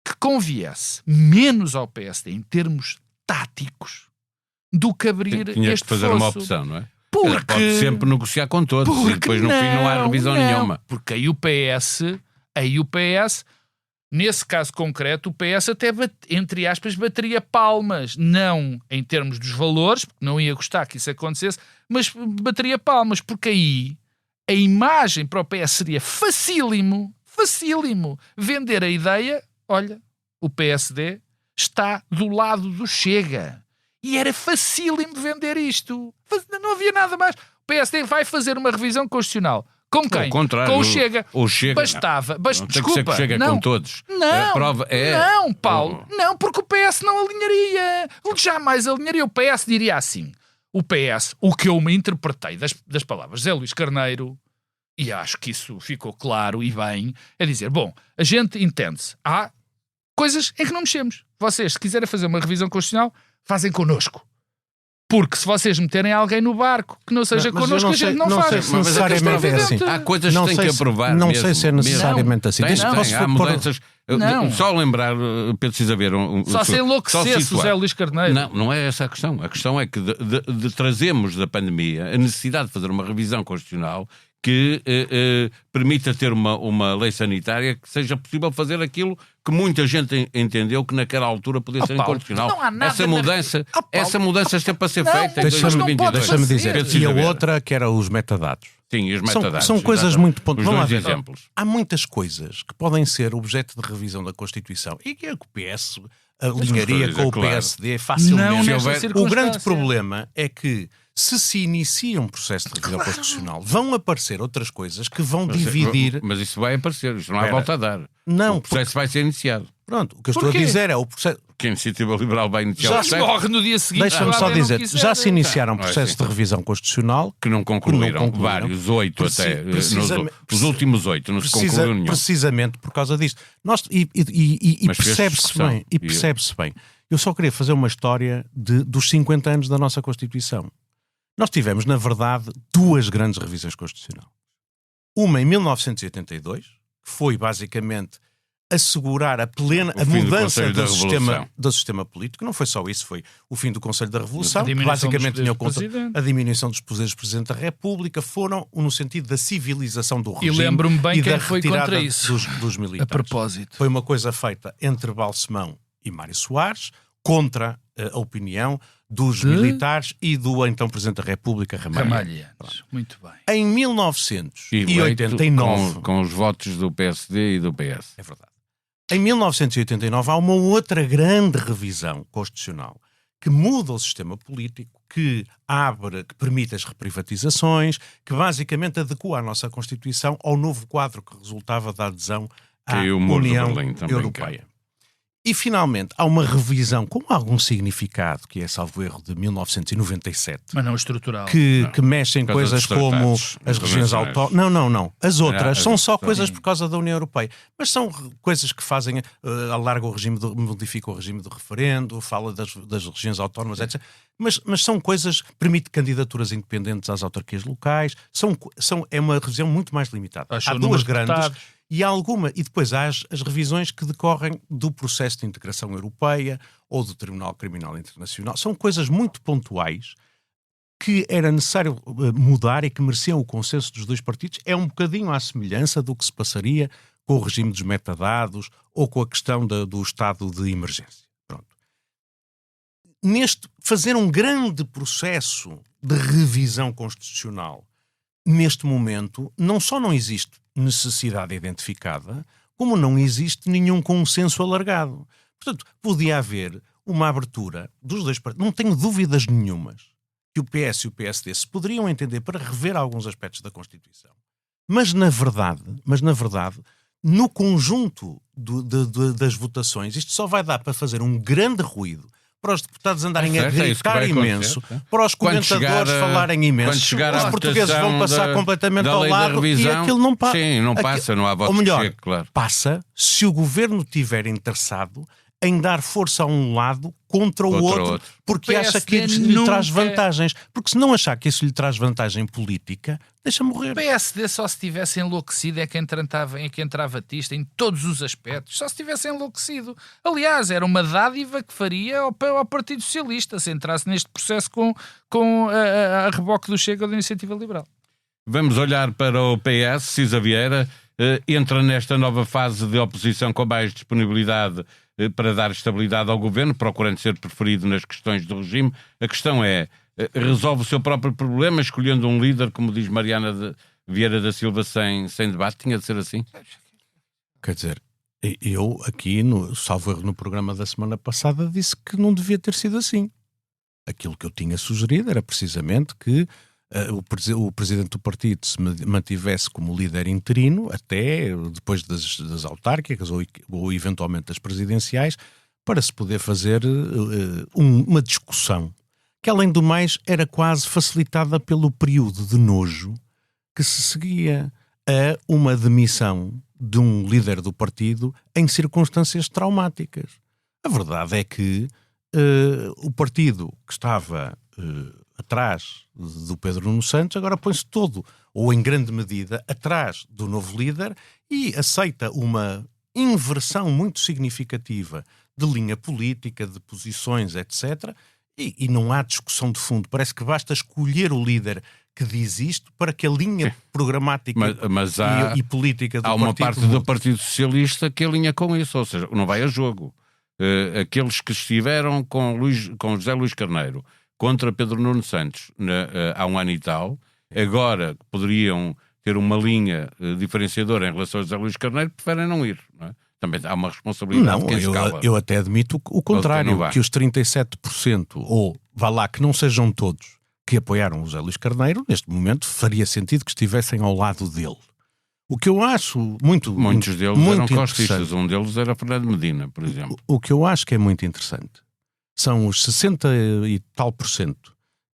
que conviesse menos ao PSD em termos táticos do que abrir Tinha este que fazer fosso. uma opção, não é? Porque pode sempre negociar com todos e depois no fim não há revisão nenhuma. Porque aí o PS, nesse caso concreto, o PS até, entre aspas, bateria palmas. Não em termos dos valores, porque não ia gostar que isso acontecesse, mas bateria palmas, porque aí a imagem para o PS seria facílimo vender a ideia, olha, o PSD está do lado do Chega. E era facílimo vender isto. Não havia nada mais. O PSD vai fazer uma revisão constitucional. Com quem? Com o Chega. O Chega Bastava. Não tem que ser que Chega com todos. Não, a prova é... não, Paulo. Não, porque o PS não alinharia. Jamais alinharia. O PS diria assim. O PS, o que eu me interpretei das palavras de Zé Luís Carneiro, e acho que isso ficou claro e bem, é dizer, bom, a gente entende-se. Há coisas em que não mexemos. Vocês, se quiserem fazer uma revisão constitucional, fazem connosco. Porque se vocês meterem alguém no barco que não seja connosco, a gente não faz. Se necessariamente é assim. Há coisas que têm que aprovar. Não sei se é necessariamente assim. Há mudanças. Só lembrar, Pedro Cisa Vieira... Só se enlouquecesse o Zé Luís Carneiro. Não é essa a questão. A questão é que trazemos da pandemia a necessidade de fazer uma revisão constitucional que permita ter uma lei sanitária que seja possível fazer aquilo que muita gente entendeu que naquela altura podia ser inconstitucional. Não há nada essa mudança está para ser feita em 2022. Deixa-me dizer. E a outra que era os metadados. Sim, os metadados. São coisas muito pontuais. Os dois exemplos. Há muitas coisas que podem ser objeto de revisão da Constituição e que é que o PS alinharia com o PSD facilmente. O grande problema é que se inicia um processo de revisão constitucional, vão aparecer outras coisas que vão dividir... Mas isso vai aparecer, isto não há volta a dar. Não, o processo vai ser iniciado. Pronto, o que eu estou a dizer é o processo... Que a Iniciativa Liberal vai iniciar já o processo. morre no dia seguinte. Deixa-me só dizer, já se iniciaram processos de revisão constitucional que não concluíram, vários, 8 até, os últimos 8 não se concluíram nenhum. Precisamente por causa disto. Percebe-se bem. Eu só queria fazer uma história dos 50 anos da nossa Constituição. Nós tivemos, na verdade, duas grandes revisões constitucionais. Uma em 1982, que foi basicamente assegurar a mudança do sistema político. Não foi só isso, foi o fim do Conselho da Revolução, que basicamente tinha conta a diminuição dos poderes do Presidente da República, foram no sentido da civilização do regime. E lembro-me bem e quem da foi contra isso. Dos militares. A propósito. Foi uma coisa feita entre Balsemão e Mário Soares, contra a opinião dos militares e do então Presidente da República, Ramalhianes. Muito bem. Em 1989... Com os votos do PSD e do PS. É verdade. Em 1989 há uma outra grande revisão constitucional que muda o sistema político, que permite as reprivatizações, que basicamente adequa a nossa Constituição ao novo quadro que resultava da adesão à União Europeia. E, finalmente, há uma revisão com algum significado, que é, salvo erro, de 1997. Mas não estrutural. Que mexe em coisas como as regiões autónomas. Não. As outras são só coisas por causa da União Europeia. Mas são coisas que fazem, alarga o regime, modifica o regime do referendo, fala das regiões autónomas, etc. Mas são coisas, permite candidaturas independentes às autarquias locais, é uma revisão muito mais limitada. Há duas grandes... E depois há as revisões que decorrem do processo de integração europeia ou do Tribunal Criminal Internacional. São coisas muito pontuais que era necessário mudar e que mereciam o consenso dos dois partidos. É um bocadinho à semelhança do que se passaria com o regime dos metadados ou com a questão do estado de emergência. Pronto. Fazer um grande processo de revisão constitucional, neste momento, não só não existe necessidade identificada, como não existe nenhum consenso alargado. Portanto, podia haver uma abertura dos dois partidos. Não tenho dúvidas nenhumas que o PS e o PSD se poderiam entender para rever alguns aspectos da Constituição. Mas, na verdade, no conjunto das votações, isto só vai dar para fazer um grande ruído, para os deputados andarem a gritar imenso, para os comentadores falarem imenso, os portugueses vão passar completamente ao lado e aquilo não passa. Sim, não passa, não há voto. Ou melhor, chega, claro. Passa se o governo estiver interessado em dar força a um lado contra o outro, porque acha que isso lhe traz vantagens. Porque se não achar que isso lhe traz vantagem política, deixa morrer. O PSD só se tivesse enlouquecido é que entrava Tista em todos os aspectos. Só se tivesse enlouquecido. Aliás, era uma dádiva que faria ao Partido Socialista se entrasse neste processo com a reboque do Chega ou da Iniciativa Liberal. Vamos olhar para o PS. Cisa Vieira entra nesta nova fase de oposição com mais disponibilidade para dar estabilidade ao governo, procurando ser preferido nas questões do regime. A questão é, resolve o seu próprio problema, escolhendo um líder, como diz Mariana Vieira da Silva, sem debate? Tinha de ser assim? Quer dizer, eu aqui, salvo erro no programa da semana passada, disse que não devia ter sido assim. Aquilo que eu tinha sugerido era precisamente que o presidente do partido se mantivesse como líder interino até depois das autárquicas ou eventualmente das presidenciais, para se poder fazer uma discussão que, além do mais, era quase facilitada pelo período de nojo que se seguia a uma demissão de um líder do partido em circunstâncias traumáticas. A verdade é que o partido que estava atrás do Pedro Nuno Santos agora põe-se todo, ou em grande medida, atrás do novo líder e aceita uma inversão muito significativa de linha política, de posições, etc. E não há discussão de fundo. Parece que basta escolher o líder que diz isto para que a linha programática e política do partido... Há uma parte do Partido Socialista que alinha com isso, ou seja, não vai a jogo. Aqueles que estiveram com José Luís Carneiro contra Pedro Nuno Santos há um ano e tal, agora poderiam ter uma linha diferenciadora em relação a José Luís Carneiro, preferem não ir, não é? Também há uma responsabilidade de quem escala. Eu até admito o contrário, que os 37%, ou vá lá, que não sejam todos, que apoiaram o José Luís Carneiro, neste momento faria sentido que estivessem ao lado dele. O que eu acho muitos deles eram costistas, um deles era Fernando Medina, por exemplo. O que eu acho que é muito interessante são os 60 e tal %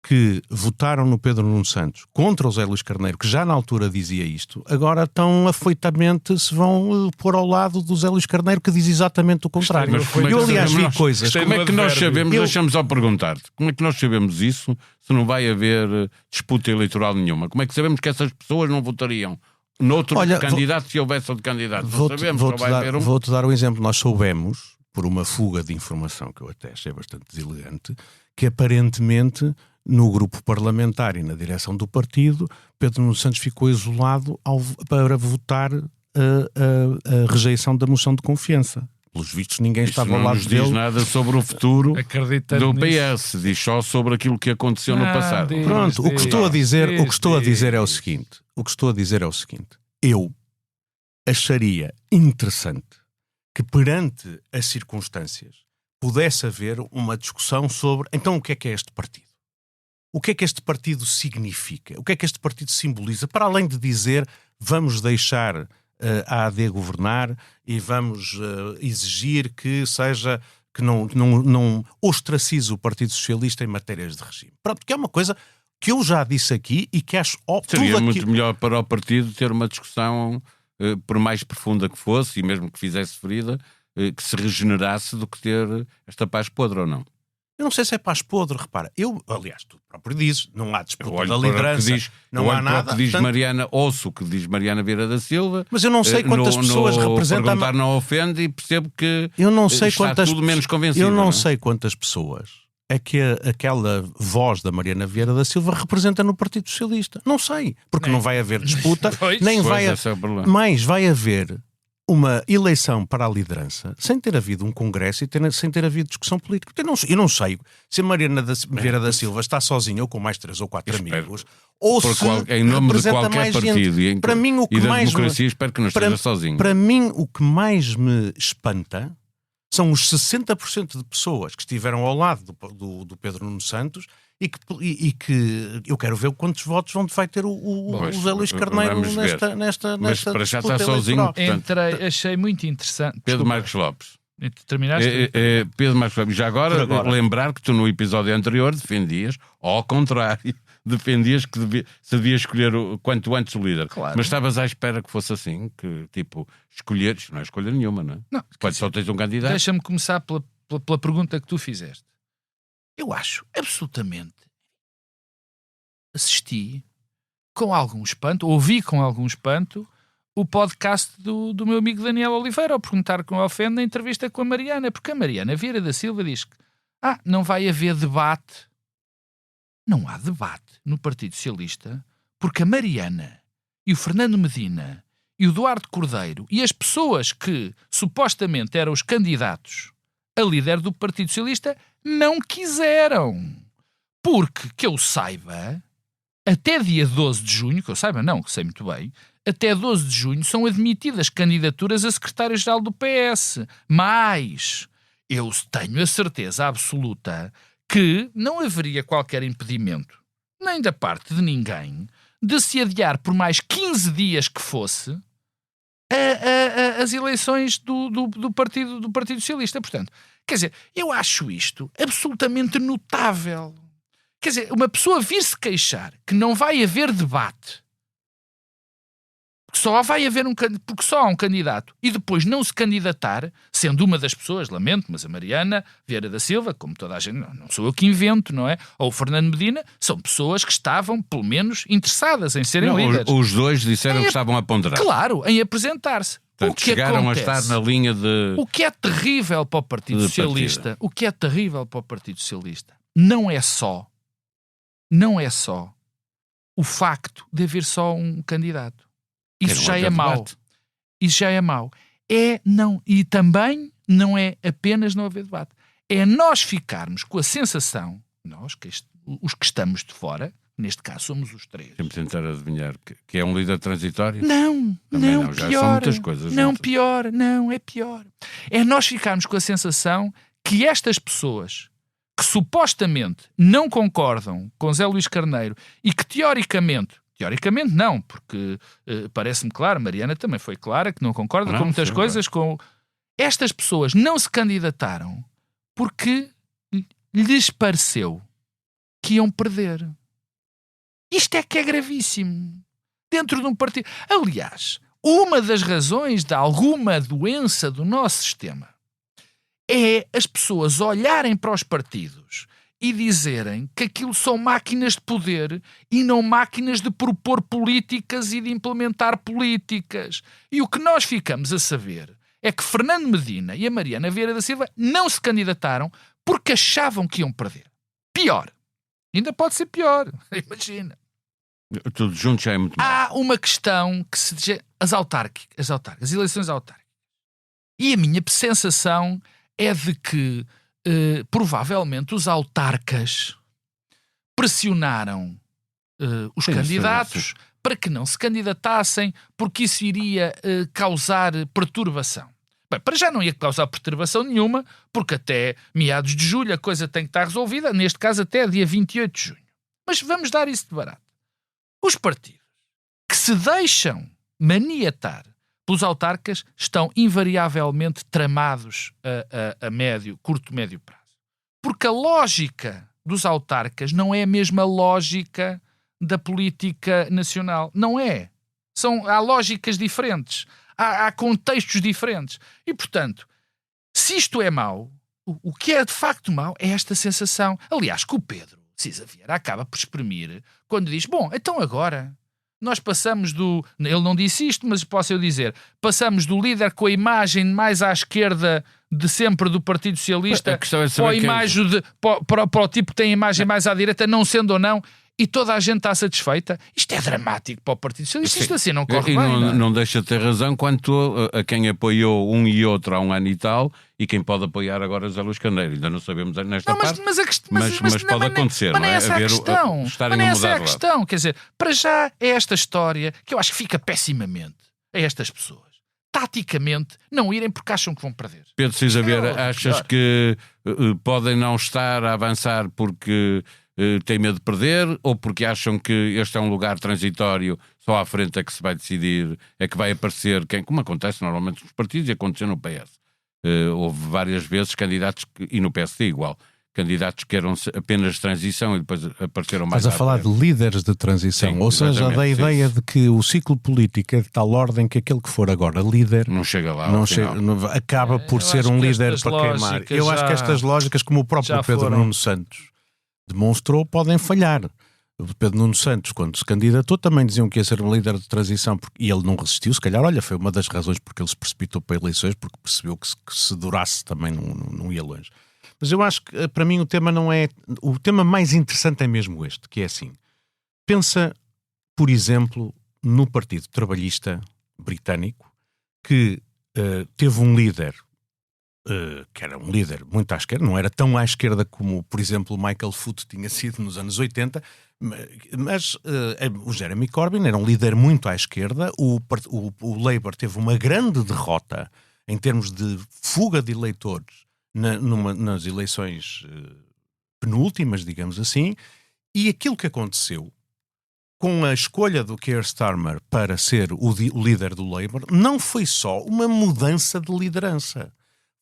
que votaram no Pedro Nuno Santos contra o José Luís Carneiro, que já na altura dizia isto, agora tão afoitamente se vão pôr ao lado do José Luís Carneiro, que diz exatamente o contrário. Eu, aliás, vi coisas... Como é que nós sabemos, deixamos só perguntar-te, como é que nós sabemos isso se não vai haver disputa eleitoral nenhuma? Como é que sabemos que essas pessoas não votariam noutro candidato se houvesse outro candidato? Vou-te dar um exemplo. Nós soubemos, por uma fuga de informação que eu até achei bastante deselegante, que aparentemente no grupo parlamentar e na direção do partido, Pedro Nuno Santos ficou isolado para votar a rejeição da moção de confiança. Pelos vistos, ninguém estava ao lado dele. Não diz nada sobre o futuro do PS, diz só sobre aquilo que aconteceu no passado. Pronto, o que estou a dizer é o seguinte. Eu acharia interessante que perante as circunstâncias pudesse haver uma discussão sobre, então, o que é este partido? O que é que este partido significa? O que é que este partido simboliza? Para além de dizer, vamos deixar há de governar e vamos exigir que não ostracize o Partido Socialista em matérias de regime. Pronto, porque é uma coisa que eu já disse aqui e que acho Seria muito melhor para o partido ter uma discussão, por mais profunda que fosse, e mesmo que fizesse ferida, que se regenerasse, do que ter esta paz podre, ou não? Eu não sei se é paz podre, repara. Aliás, tu próprio dizes, não há disputa da liderança, não há nada. Que diz Mariana, ouço que diz Mariana Vieira da Silva. Mas eu não sei quantas pessoas representam. Perguntar não ofende, e percebo que eu não sei está tudo menos convencido. Eu não sei quantas pessoas é que aquela voz da Mariana Vieira da Silva representa no Partido Socialista. Não sei, porque não vai haver disputa, nem vai haver. Mas vai haver uma eleição para a liderança sem ter havido um congresso e sem ter havido discussão política. Eu não sei se a Mariana Vieira da Silva está sozinha ou com mais 3 ou 4 amigos, ou se em nome de representa qualquer mais partido gente. Para mim, o que da mais democracia, espero que não esteja sozinho. Para mim, o que mais me espanta são os 60% de pessoas que estiveram ao lado do Pedro Nuno Santos e que eu quero ver quantos votos vai ter o José Luís Carneiro nesta Mas para já está sozinho. Achei muito interessante. Pedro Marcos Lopes. Terminaste? Pedro Marcos Lopes. Já agora, lembrar que tu no episódio anterior defendias, ao contrário, defendias que se devia escolher quanto antes o líder. Claro. Mas estavas à espera que fosse assim, que tipo, escolheres, não é escolha nenhuma, não é? Não. Quando só tens um candidato. Deixa-me começar pela pergunta que tu fizeste. Eu acho absolutamente, assisti com algum espanto, ouvi com algum espanto o podcast do meu amigo Daniel Oliveira ao perguntar com ofende na entrevista com a Mariana, porque a Mariana Vieira da Silva diz que não vai haver debate. Não há debate no Partido Socialista porque a Mariana e o Fernando Medina e o Duarte Cordeiro e as pessoas que supostamente eram os candidatos a líder do Partido Socialista não quiseram. Porque, que eu saiba, até dia 12 de junho, que sei muito bem, até 12 de junho são admitidas candidaturas a secretário-geral do PS. Mas eu tenho a certeza absoluta que não haveria qualquer impedimento, nem da parte de ninguém, de se adiar por mais 15 dias que fosse as eleições do Partido Socialista. Portanto, quer dizer, eu acho isto absolutamente notável. Quer dizer, uma pessoa vir-se queixar que não vai haver debate, porque só há um candidato, e depois não se candidatar, sendo uma das pessoas, lamento, mas a Mariana Vieira da Silva, como toda a gente, não sou eu que invento, não é? Ou o Fernando Medina, são pessoas que estavam, pelo menos, interessadas em serem líderes. Os dois disseram que estavam a ponderar. Claro, em apresentar-se. Portanto, chegaram a estar na linha de... O que é terrível para o Partido Socialista, não é só o facto de haver só um candidato. Isso já é mau. E também não é apenas não haver debate. É nós ficarmos com a sensação, os que estamos de fora, neste caso somos os 3. Vamos tentar adivinhar que é um líder transitório? Não, já pior. São muitas coisas. É pior. É nós ficarmos com a sensação que estas pessoas que supostamente não concordam com Zé Luís Carneiro e que teoricamente não, porque parece-me claro, Mariana também foi clara que não concorda com muitas coisas. Estas pessoas não se candidataram porque lhes pareceu que iam perder. Isto é que é gravíssimo. Dentro de um partido... Aliás, uma das razões de alguma doença do nosso sistema é as pessoas olharem para os partidos e dizerem que aquilo são máquinas de poder e não máquinas de propor políticas e de implementar políticas. E o que nós ficamos a saber é que Fernando Medina e a Mariana Vieira da Silva não se candidataram porque achavam que iam perder. Pior. Ainda pode ser pior. Imagina. Tudo junto já é muito mal. Há uma questão que se diz as eleições autárquicas. E a minha sensação é de que provavelmente os autarcas pressionaram os candidatos para que não se candidatassem porque isso iria causar perturbação. Bem, para já não ia causar perturbação nenhuma, porque até meados de julho a coisa tem que estar resolvida, neste caso até dia 28 de junho. Mas vamos dar isso de barato. Os partidos que se deixam maniatar pelos autarcas estão invariavelmente tramados a curto, médio prazo. Porque a lógica dos autarcas não é a mesma lógica da política nacional. Não é. Há lógicas diferentes. Há contextos diferentes. E, portanto, se isto é mau, o que é de facto mau é esta sensação. Aliás, que o Pedro Cisa Vieira acaba por exprimir quando diz, bom, então agora nós passamos do... Ele não disse isto, mas posso eu dizer. Passamos do líder com a imagem mais à esquerda de sempre do Partido Socialista para o tipo que tem a imagem mais à direita, não sendo ou não, e toda a gente está satisfeita. Isto é dramático para o Partido Socialista. Isto assim não corre bem. Não deixa de ter razão quanto a quem apoiou um e outro há um ano e tal, e quem pode apoiar agora José Luís Carneiro. Ainda não sabemos nesta parte, mas pode acontecer. Mas não é? Essa é a questão. Estarem a mudar de lado. Quer dizer, para já é esta história que eu acho que fica pessimamente a estas pessoas. Taticamente, não irem porque acham que vão perder. Pedro Cisa Vieira, achas que podem não estar a avançar porque têm medo de perder, ou porque acham que este é um lugar transitório, só à frente é que se vai decidir, é que vai aparecer quem, como acontece normalmente nos partidos e aconteceu no PS. Houve várias vezes candidatos, e no PSD igual, candidatos que eram apenas de transição e depois apareceram mais. Estás a falar de líderes de transição, sim, ou seja, da ideia de que o ciclo político é de tal ordem que aquele que for agora líder não chega lá, acaba por ser um líder para queimar. Eu acho que estas lógicas, como o próprio Pedro Nuno Santos demonstrou, podem falhar. O Pedro Nuno Santos, quando se candidatou, também diziam que ia ser um líder de transição, e ele não resistiu. Se calhar, olha, foi uma das razões porque ele se precipitou para eleições, porque percebeu que se durasse também não ia longe. Mas eu acho que, para mim, o tema não é... O tema mais interessante é mesmo este, que é assim. Pensa, por exemplo, no Partido Trabalhista Britânico, que teve um líder que era um líder muito à esquerda, não era tão à esquerda como, por exemplo, o Michael Foot tinha sido nos anos 80, mas o Jeremy Corbyn era um líder muito à esquerda. O Labour teve uma grande derrota em termos de fuga de eleitores nas eleições penúltimas, digamos assim, e aquilo que aconteceu com a escolha do Keir Starmer para ser o líder do Labour não foi só uma mudança de liderança.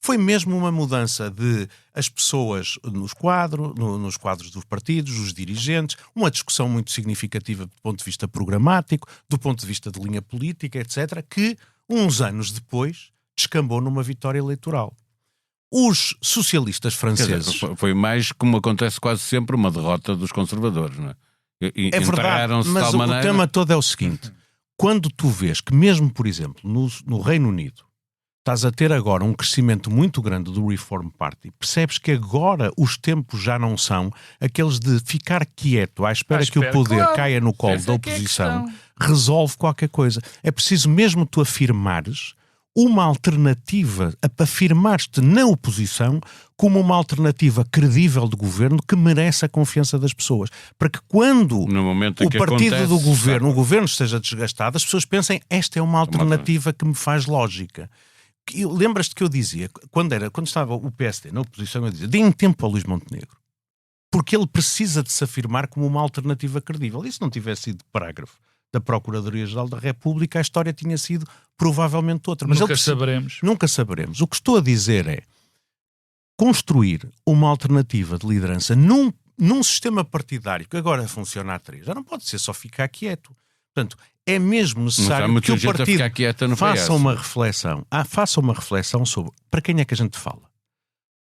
Foi mesmo uma mudança de as pessoas nos quadros dos partidos, os dirigentes, uma discussão muito significativa do ponto de vista programático, do ponto de vista de linha política, etc., que uns anos depois descambou numa vitória eleitoral. Os socialistas franceses... Quer dizer, foi mais, como acontece quase sempre, uma derrota dos conservadores, não é? É verdade, mas o tema todo é o seguinte. Quando tu vês que mesmo, por exemplo, no Reino Unido, estás a ter agora um crescimento muito grande do Reform Party, percebes que agora os tempos já não são aqueles de ficar quieto à espera que o poder caia no colo da oposição, resolve qualquer coisa. É preciso mesmo tu afirmares uma alternativa, afirmar-te na oposição como uma alternativa credível de governo que merece a confiança das pessoas. Para que quando o partido do governo, o governo esteja desgastado, as pessoas pensem, esta é uma alternativa que me faz lógica. Lembras-te que eu dizia, quando estava o PSD na oposição, eu dizia, deem tempo ao Luís Montenegro, porque ele precisa de se afirmar como uma alternativa credível. E se não tivesse sido parágrafo da Procuradoria-Geral da República, a história tinha sido provavelmente outra. Mas nunca saberemos. O que estou a dizer é construir uma alternativa de liderança num sistema partidário que agora funciona a 3. Já não pode ser só ficar quieto. Portanto, é mesmo necessário que o partido faça uma reflexão sobre para quem é que a gente fala.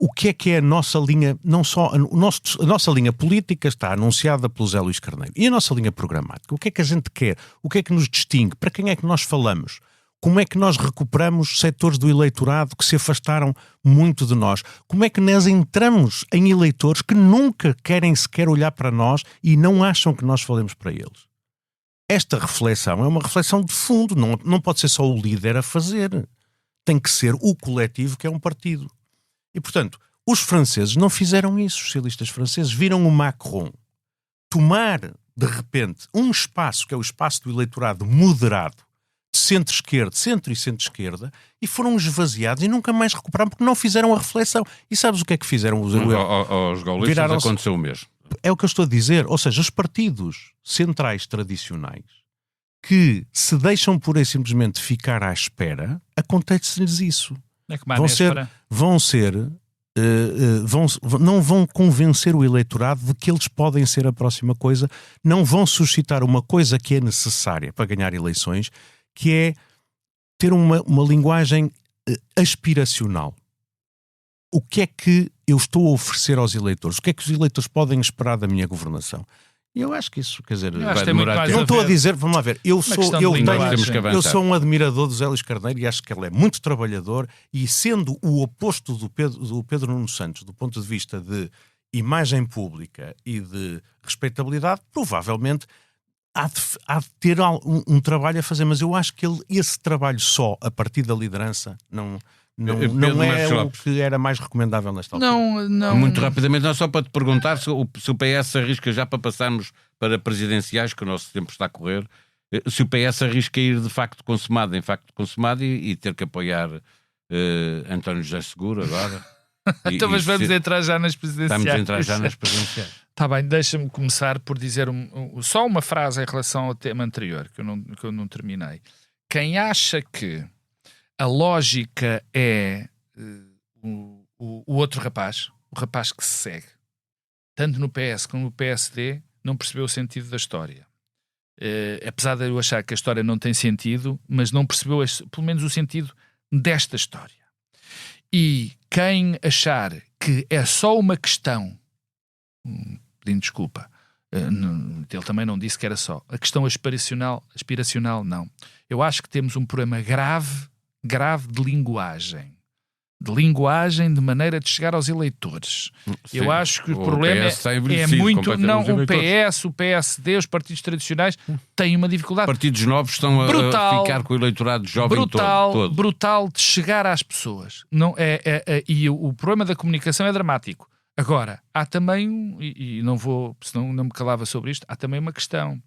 O que é a nossa linha, não só a nossa linha política está anunciada pelo José Luís Carneiro, e a nossa linha programática, o que é que a gente quer, o que é que nos distingue, para quem é que nós falamos, como é que nós recuperamos setores do eleitorado que se afastaram muito de nós, como é que nós entramos em eleitores que nunca querem sequer olhar para nós e não acham que nós falemos para eles. Esta reflexão é uma reflexão de fundo, não pode ser só o líder a fazer. Tem que ser o coletivo que é um partido. E, portanto, os franceses não fizeram isso. Os socialistas franceses viram o Macron tomar, de repente, um espaço que é o espaço do eleitorado moderado, de centro-esquerda, centro e centro-esquerda, e foram esvaziados e nunca mais recuperaram porque não fizeram a reflexão. E sabes o que é que fizeram? Aos gaulistas aconteceu o mesmo. É o que eu estou a dizer. Ou seja, os partidos centrais tradicionais que se deixam pura e simplesmente ficar à espera, acontece-lhes isso. É que Não vão convencer o eleitorado de que eles podem ser a próxima coisa, não vão suscitar uma coisa que é necessária para ganhar eleições, que é ter uma linguagem aspiracional. O que é que eu estou a oferecer aos eleitores? O que é que os eleitores podem esperar da minha governação? E eu acho que isso, quer dizer, vai demorar tempo. Não estou a dizer, vamos lá ver, eu sou um admirador do José Luís Carneiro e acho que ele é muito trabalhador, e sendo o oposto do Pedro Nuno Santos, do ponto de vista de imagem pública e de respeitabilidade, provavelmente há de ter um trabalho a fazer, mas eu acho que esse trabalho só a partir da liderança não é o que era mais recomendável nesta altura. Não. Muito rapidamente, não só para te perguntar se o PS se arrisca, já para passarmos para presidenciais, que o nosso tempo está a correr, se o PS arrisca ir de facto consumado em facto consumado e ter que apoiar António José Seguro agora. Então, mas vamos entrar já nas presidenciais. Estamos a entrar já nas presidenciais. Está bem, deixa-me começar por dizer só uma frase em relação ao tema anterior, que eu não terminei. Quem acha que a lógica é o outro rapaz, o rapaz que se segue, tanto no PS como no PSD, não percebeu o sentido da história. Apesar de eu achar que a história não tem sentido, mas não percebeu pelo menos o sentido desta história. E quem achar que é só uma questão, pedindo desculpa, ele também não disse que era só a questão aspiracional, não. Eu acho que temos um problema grave de linguagem, de maneira de chegar aos eleitores. Sim, eu acho que o problema é muito... Não, o PS, o PSD, os partidos tradicionais têm uma dificuldade. Partidos novos estão a ficar com o eleitorado jovem todo. Brutal de chegar às pessoas. Não, e o problema da comunicação é dramático. Agora, há também, e não vou, senão não me calava sobre isto, há também uma questão.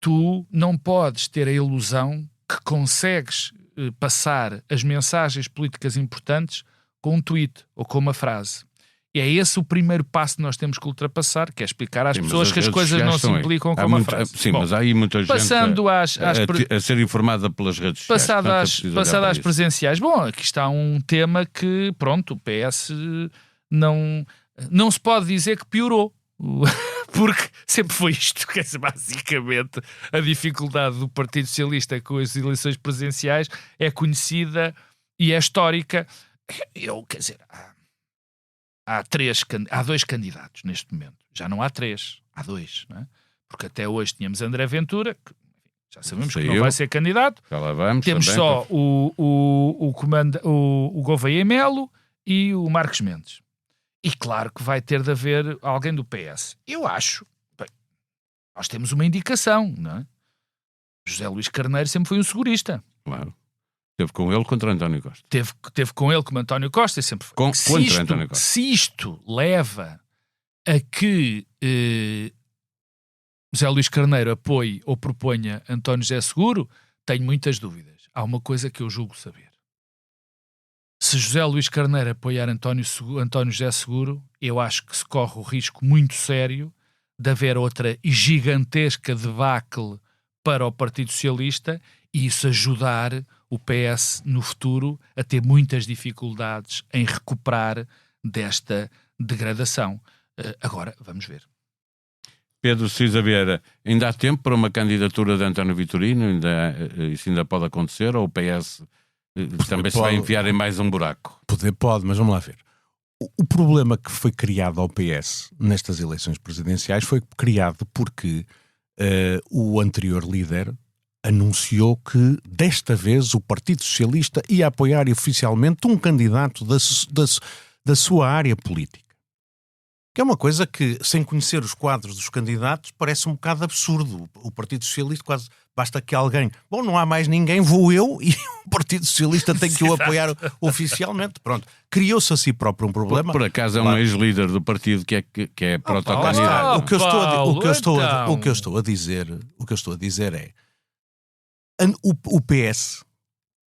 Tu não podes ter a ilusão que consegues passar as mensagens políticas importantes com um tweet ou com uma frase. E é esse o primeiro passo que nós temos que ultrapassar, que é explicar às pessoas que as coisas não se implicam com uma frase. Sim, mas há aí muita gente a ser informada pelas redes sociais. Passado às presenciais. Bom, aqui está um tema que, pronto, o PS não se pode dizer que piorou. Porque sempre foi isto, que é basicamente a dificuldade do Partido Socialista com as eleições presidenciais é conhecida e é histórica. Quer dizer, há dois candidatos neste momento. Já não há três, há dois, não é? Porque até hoje tínhamos André Ventura, que já sabemos que não vai ser candidato. Já lá vamos. Temos também, só o Gouveia Melo e o Marcos Mendes. E claro que vai ter de haver alguém do PS. Eu acho. Bem, nós temos uma indicação, não é? José Luís Carneiro sempre foi um segurista. Claro. Teve com ele contra António Costa. Teve com ele como António Costa e sempre foi. Contra António Costa. Se isto leva a que José Luís Carneiro apoie ou proponha António José Seguro, tenho muitas dúvidas. Há uma coisa que eu julgo saber. Se José Luís Carneiro apoiar António José Seguro, eu acho que se corre o risco muito sério de haver outra gigantesca debacle para o Partido Socialista e isso ajudar o PS no futuro a ter muitas dificuldades em recuperar desta degradação. Agora, vamos ver. Pedro Sousa Vieira, ainda há tempo para uma candidatura de António Vitorino? Isso ainda pode acontecer? Ou o PS... também se vai enfiar em mais um buraco? Pode, mas vamos lá ver. O problema que foi criado ao PS nestas eleições presidenciais foi criado porque o anterior líder anunciou que desta vez o Partido Socialista ia apoiar oficialmente um candidato da sua área política. Que é uma coisa que, sem conhecer os quadros dos candidatos, parece um bocado absurdo. O Partido Socialista quase... Basta que alguém... Bom, não há mais ninguém, vou eu e o Partido Socialista tem que o apoiar oficialmente. Pronto. Criou-se a si próprio um problema. Por acaso é um ex-líder do partido que é protocandidato. O que eu estou a dizer é... O PS,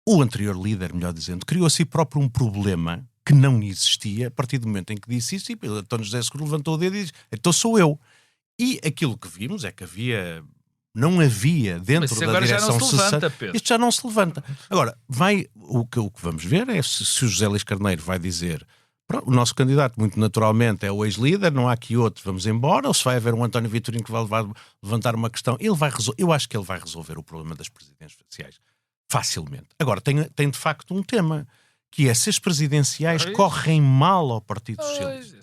o anterior líder, melhor dizendo, criou a si próprio um problema que não existia a partir do momento em que disse isso, e António José Seguro levantou o dedo e disse, então sou eu. E aquilo que vimos é que havia Não havia dentro da direção cessante. Isto já não se levanta. Agora, o que vamos ver é se o José Luís Carneiro vai dizer: pronto, o nosso candidato, muito naturalmente, é o ex-líder, não há aqui outro, vamos embora, ou se vai haver um António Vitorino que vai levantar uma questão. Eu acho que ele vai resolver o problema das presidenciais facilmente. Agora, tem de facto um tema, que é se as presidenciais correm mal ao Partido Socialista.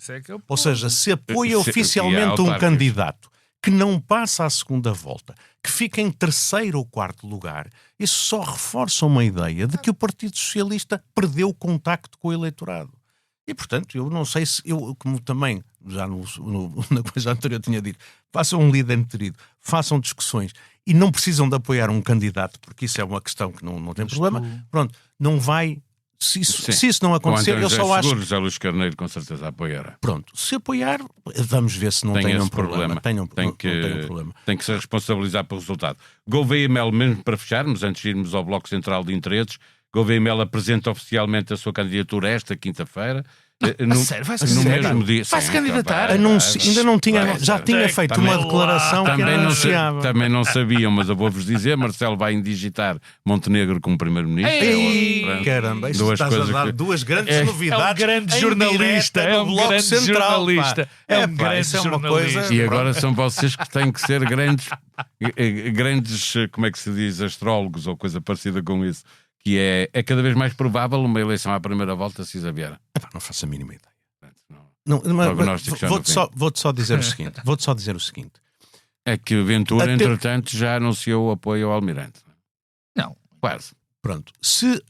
Ou seja, se apoia oficialmente um candidato que não passa à segunda volta, que fica em terceiro ou quarto lugar, isso só reforça uma ideia de que o Partido Socialista perdeu o contacto com o eleitorado. E, portanto, eu não sei se como também, já na coisa anterior eu tinha dito, façam um líder interido, façam discussões e não precisam de apoiar um candidato, porque isso é uma questão que não tem problema. Pronto, não vai... Se isso não acontecer, eu só acho... José Luís Carneiro com certeza apoiará. Pronto, se apoiar, vamos ver se não tem um problema. Tem que se responsabilizar pelo resultado. Gouveia e Melo, mesmo para fecharmos, antes de irmos ao Bloco Central de Interesses, Gouveia e Melo apresenta oficialmente a sua candidatura esta quinta-feira. Sério? Vai-se mesmo dia. Vai-se candidatar? Ainda não tinha, já tinha feito uma declaração que anunciava. Também não sabiam, mas eu vou-vos dizer, Marcelo vai indigitar Montenegro como primeiro-ministro. Caramba, estás a dar duas grandes novidades. É um grande jornalista. É um grande jornalista. É um grande jornalista. E agora são vocês que têm que ser grandes, como é que se diz, astrólogos ou coisa parecida com isso. Que é cada vez mais provável uma eleição à primeira volta se Isabiara. Não faço a mínima ideia. Vou-te só dizer o seguinte. É que Ventura, entretanto, já anunciou o apoio ao Almirante. Não. Quase. Pronto.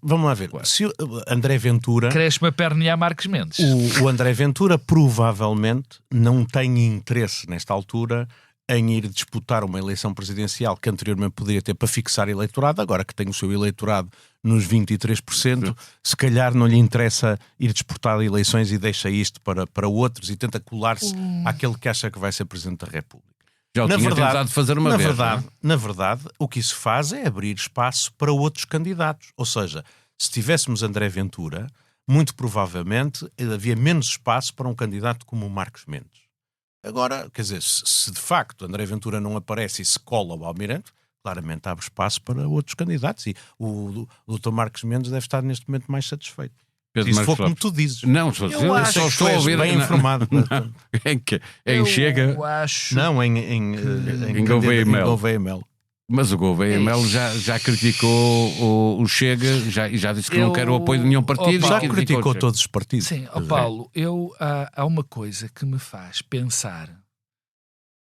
Vamos lá ver. Se o André Ventura... Cresce-me a perna e a Marques Mendes. O André Ventura provavelmente não tem interesse, nesta altura, em ir disputar uma eleição presidencial que anteriormente poderia ter para fixar eleitorado, agora que tem o seu eleitorado nos 23%, se calhar não lhe interessa ir disputar eleições e deixa isto para outros e tenta colar-se àquele que acha que vai ser Presidente da República. Já tinha tentado fazer uma vez. Na verdade, o que isso faz é abrir espaço para outros candidatos. Ou seja, se tivéssemos André Ventura, muito provavelmente havia menos espaço para um candidato como o Marques Mendes. Agora, quer dizer, se de facto André Ventura não aparece e se cola ao Almirante, claramente abre espaço para outros candidatos e o Dr. Marques Mendes deve estar neste momento mais satisfeito. Pedro se for como tu dizes. Não, eu só estou a ouvir bem informado. Em Chega. Não, em Gouveia e Melo. Mas o Gouveia e Melo já criticou o Chega e já disse que não quer o apoio de nenhum partido. Já criticou todos os partidos. Sim, Paulo, há uma coisa que me faz pensar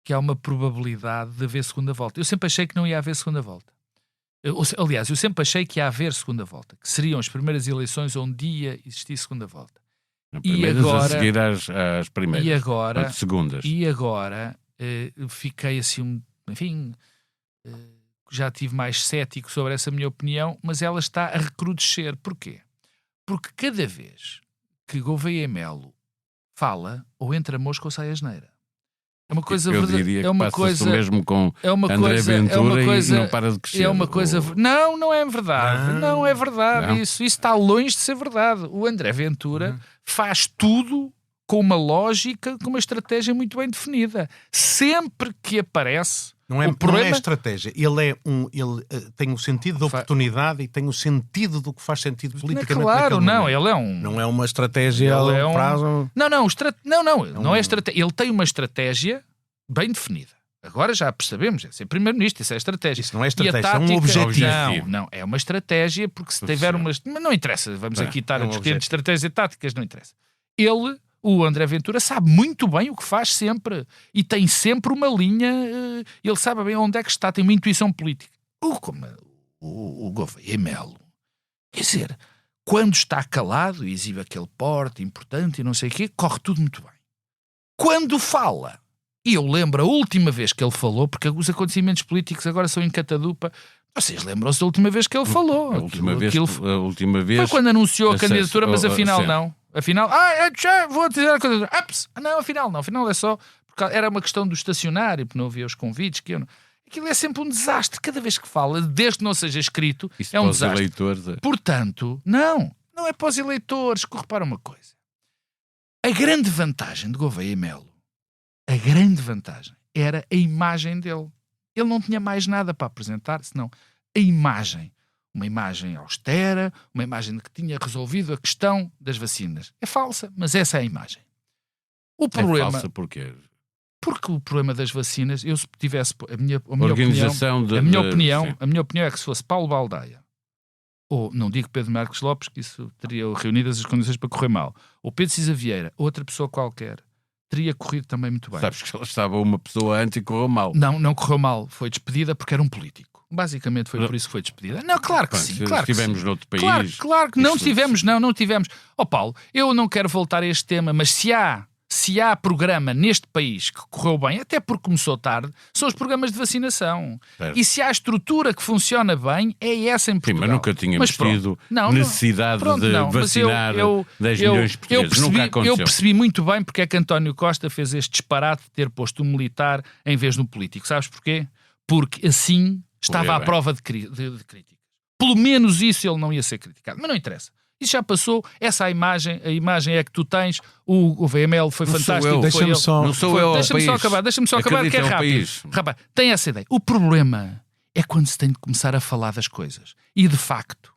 que há uma probabilidade de haver segunda volta. Eu sempre achei que não ia haver segunda volta. Aliás, eu sempre achei que ia haver segunda volta, que seriam as primeiras eleições onde ia existir segunda volta. E agora, a seguir às primeiras, e agora, às segundas. E agora fiquei assim, enfim, já estive mais cético sobre essa minha opinião, mas ela está a recrudescer. Porquê? Porque cada vez que Gouveia e Melo fala, ou entra mosca ou sai asneira. É uma coisa eu diria que passa-se o mesmo com André Ventura e não para de crescer. É uma coisa... Não é verdade. Não é verdade. Não. Isso está longe de ser verdade. O André Ventura faz tudo com uma lógica, com uma estratégia muito bem definida. Sempre que aparece... Não é estratégia. Ele tem o sentido da oportunidade e tem o sentido do que faz sentido politicamente. Claro, não. Ele é não é uma estratégia a longo prazo. Não é estratégia. Ele tem uma estratégia bem definida. Agora já percebemos. É ser primeiro-ministro, isso é estratégia. Isso não é estratégia, é um objetivo. Não, é uma estratégia porque se tiver umas... Mas não interessa, vamos aqui estar a discutir de estratégias e táticas, não interessa. O André Ventura sabe muito bem o que faz sempre e tem sempre uma linha, ele sabe bem onde é que está, tem uma intuição política. O Gouveia e Melo, quer dizer, quando está calado e exibe aquele porte importante e não sei o quê, corre tudo muito bem. Quando fala, e eu lembro a última vez que ele falou, porque os acontecimentos políticos agora são em catadupa, vocês lembram-se da última vez que ele falou? A última vez foi quando anunciou a candidatura, mas afinal não. Afinal, vou dizer a coisa. Afinal é só porque era uma questão do estacionário, porque não havia os convites. Aquilo é sempre um desastre. Cada vez que fala, desde que não seja escrito, isso é um desastre. Eleitores, Portanto, não é para os eleitores. Que repara uma coisa: a grande vantagem de Gouveia e Melo, a grande vantagem era a imagem dele. Ele não tinha mais nada para apresentar, senão a imagem. Uma imagem austera, uma imagem de que tinha resolvido a questão das vacinas. É falsa, mas essa é a imagem. O problema... É falsa porquê? Porque o problema das vacinas, eu se tivesse... A minha Organização opinião é que se fosse Paulo Baldaia, ou não digo Pedro Marcos Lopes, que isso teria reunidas as condições para correr mal, ou Pedro Cisa Vieira, outra pessoa qualquer, teria corrido também muito bem. Sabes que ela estava uma pessoa antes e correu mal. Não correu mal. Foi despedida porque era um político. Basicamente foi por isso que foi despedida. Não, claro que sim. Claro que estivemos sim. noutro país. Claro que não tivemos. Não tivemos. Paulo, eu não quero voltar a este tema, mas se há programa neste país que correu bem, até porque começou tarde, são os programas de vacinação. Certo. E se há estrutura que funciona bem, é essa em Portugal. Sim, mas nunca tínhamos tido necessidade de vacinar 10 milhões de portugueses. Nunca aconteceu. Eu percebi muito bem porque é que António Costa fez este disparate de ter posto um militar em vez de um político. Sabes porquê? Porque assim estava à prova de críticas. Pelo menos isso ele não ia ser criticado. Mas não interessa. Isso já passou, essa a imagem é que tu tens, o VML foi fantástico. Deixa-me só acabar, que é rápido. Rapaz, tem essa ideia. O problema é quando se tem de começar a falar das coisas. E de facto,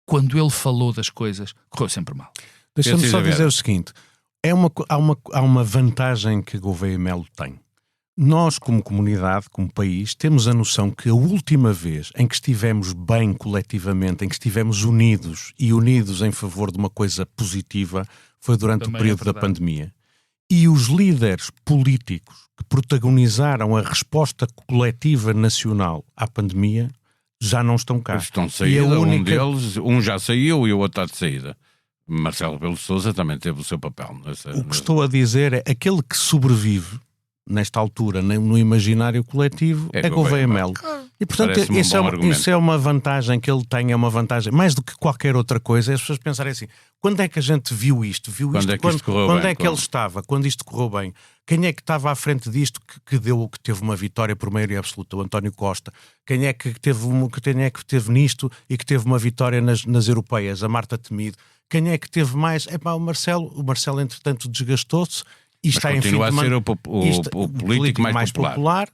quando ele falou das coisas, correu sempre mal. Deixa-me só dizer o seguinte, há uma vantagem que Gouveia Melo tem. Nós, como comunidade, como país, temos a noção que a última vez em que estivemos bem coletivamente, em que estivemos unidos em favor de uma coisa positiva, foi durante o período da pandemia. E os líderes políticos que protagonizaram a resposta coletiva nacional à pandemia já não estão cá. Estão de saída, um deles, já saiu e o outro está de saída. Marcelo Rebelo de Sousa também teve o seu papel. O que estou a dizer é aquele que sobrevive nesta altura, no imaginário coletivo, é Gouveia Melo. E, portanto, isso é uma vantagem que ele tem, é uma vantagem, mais do que qualquer outra coisa, é as pessoas pensarem assim, quando é que a gente viu isto? Quando é que ele estava? Quando isto correu bem? Quem é que estava à frente disto que teve uma vitória por maioria absoluta? O António Costa. Quem é que teve nisto e que teve uma vitória nas europeias? A Marta Temido. Quem é que teve mais? O Marcelo, entretanto, desgastou-se. E está continua a ser o político mais popular.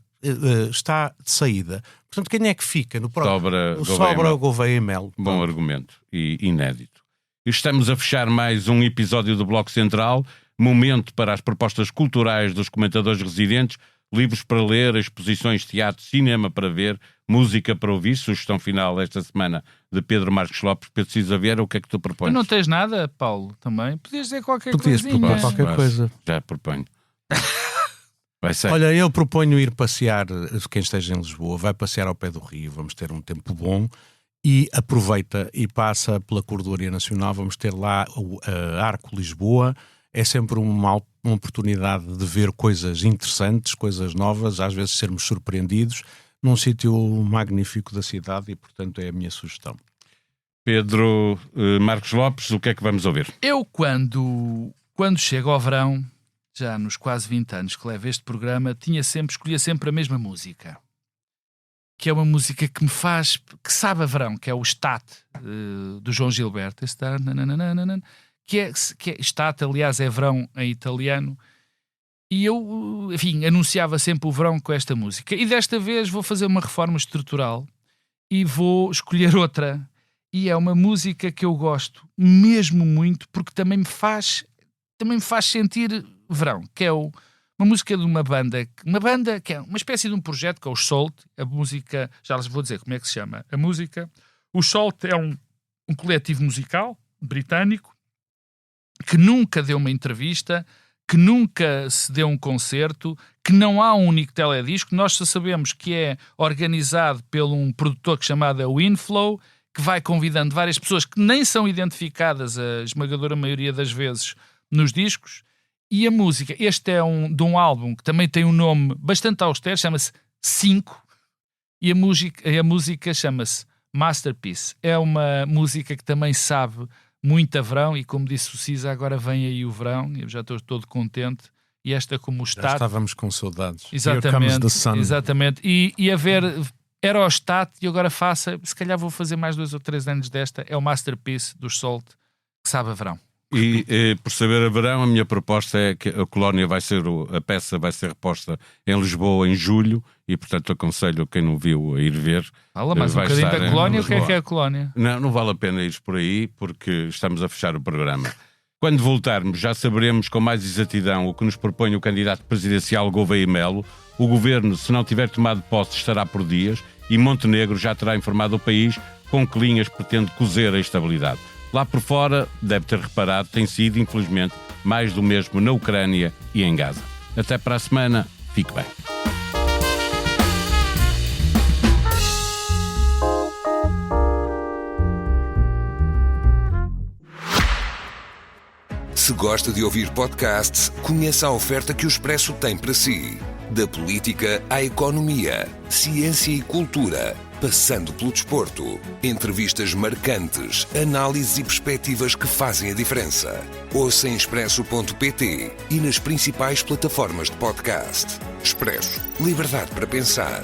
Está de saída. Portanto, quem é que fica no próximo? Sobra o Gouveia Melo. Bom argumento e inédito. Estamos a fechar mais um episódio do Bloco Central. Momento para as propostas culturais dos comentadores residentes, livros para ler, exposições, teatro, cinema para ver, música para ouvir. Sugestão final esta semana de Pedro Marcos Lopes. Pedro Cisa Vieira, o que é que tu propões? Tu não tens nada, Paulo, também? Podias dizer qualquer coisa. Podias propor qualquer coisa. Já proponho. Vai ser. Olha, eu proponho ir passear, quem esteja em Lisboa, vai passear ao pé do Rio, vamos ter um tempo bom e aproveita e passa pela Corredoria Nacional, vamos ter lá o Arco Lisboa. É sempre uma oportunidade de ver coisas interessantes, coisas novas, às vezes sermos surpreendidos, num sítio magnífico da cidade e, portanto, é a minha sugestão. Pedro Marcos Lopes, o que é que vamos ouvir? Eu, quando chego ao verão, já nos quase 20 anos que levo este programa, escolhia sempre a mesma música. Que é uma música que me faz, que sabe a verão, que é o Estate, do João Gilberto. Que é Estate, aliás, é verão em italiano. E eu, enfim, anunciava sempre o verão com esta música. E desta vez vou fazer uma reforma estrutural e vou escolher outra. E é uma música que eu gosto mesmo muito, porque também me faz sentir verão, que é uma música de uma banda que é uma espécie de um projeto, que é o Salt. A música, já lhes vou dizer como é que se chama a música. O Salt é um coletivo musical britânico que nunca deu uma entrevista, que nunca se deu um concerto, que não há um único teledisco. Nós só sabemos que é organizado por um produtor chamado Winflow, que vai convidando várias pessoas que nem são identificadas, a esmagadora maioria das vezes, nos discos. E a música, este é de um álbum que também tem um nome bastante austero, chama-se 5, e a música chama-se Masterpiece. É uma música que também sabe muito a verão, e como disse o Cisa, agora vem aí o verão, e eu já estou todo contente, e esta como o Estate... Já estávamos com saudades. Exatamente, e a ver, era o Estate, e agora se calhar vou fazer mais 2 ou 3 anos desta, é o Masterpiece do Salt, que sabe a verão. E por saber a verão, a minha proposta é que a colónia a peça vai ser reposta em Lisboa em julho e, portanto, aconselho quem não viu a ir ver. Fala mais um bocadinho da colónia. O que é a colónia? Não vale a pena ir por aí porque estamos a fechar o programa. Quando voltarmos, já saberemos com mais exatidão o que nos propõe o candidato presidencial Gouveia Melo. O governo, se não tiver tomado posse, estará por dias e Montenegro já terá informado o país com que linhas pretende cozer a estabilidade. Lá por fora, deve ter reparado, tem sido, infelizmente, mais do mesmo na Ucrânia e em Gaza. Até para a semana. Fique bem. Se gosta de ouvir podcasts, conheça a oferta que o Expresso tem para si. Da política à economia, ciência e cultura, passando pelo desporto. Entrevistas marcantes, análises e perspectivas que fazem a diferença. Ouça em expresso.pt e nas principais plataformas de podcast. Expresso. Liberdade para pensar.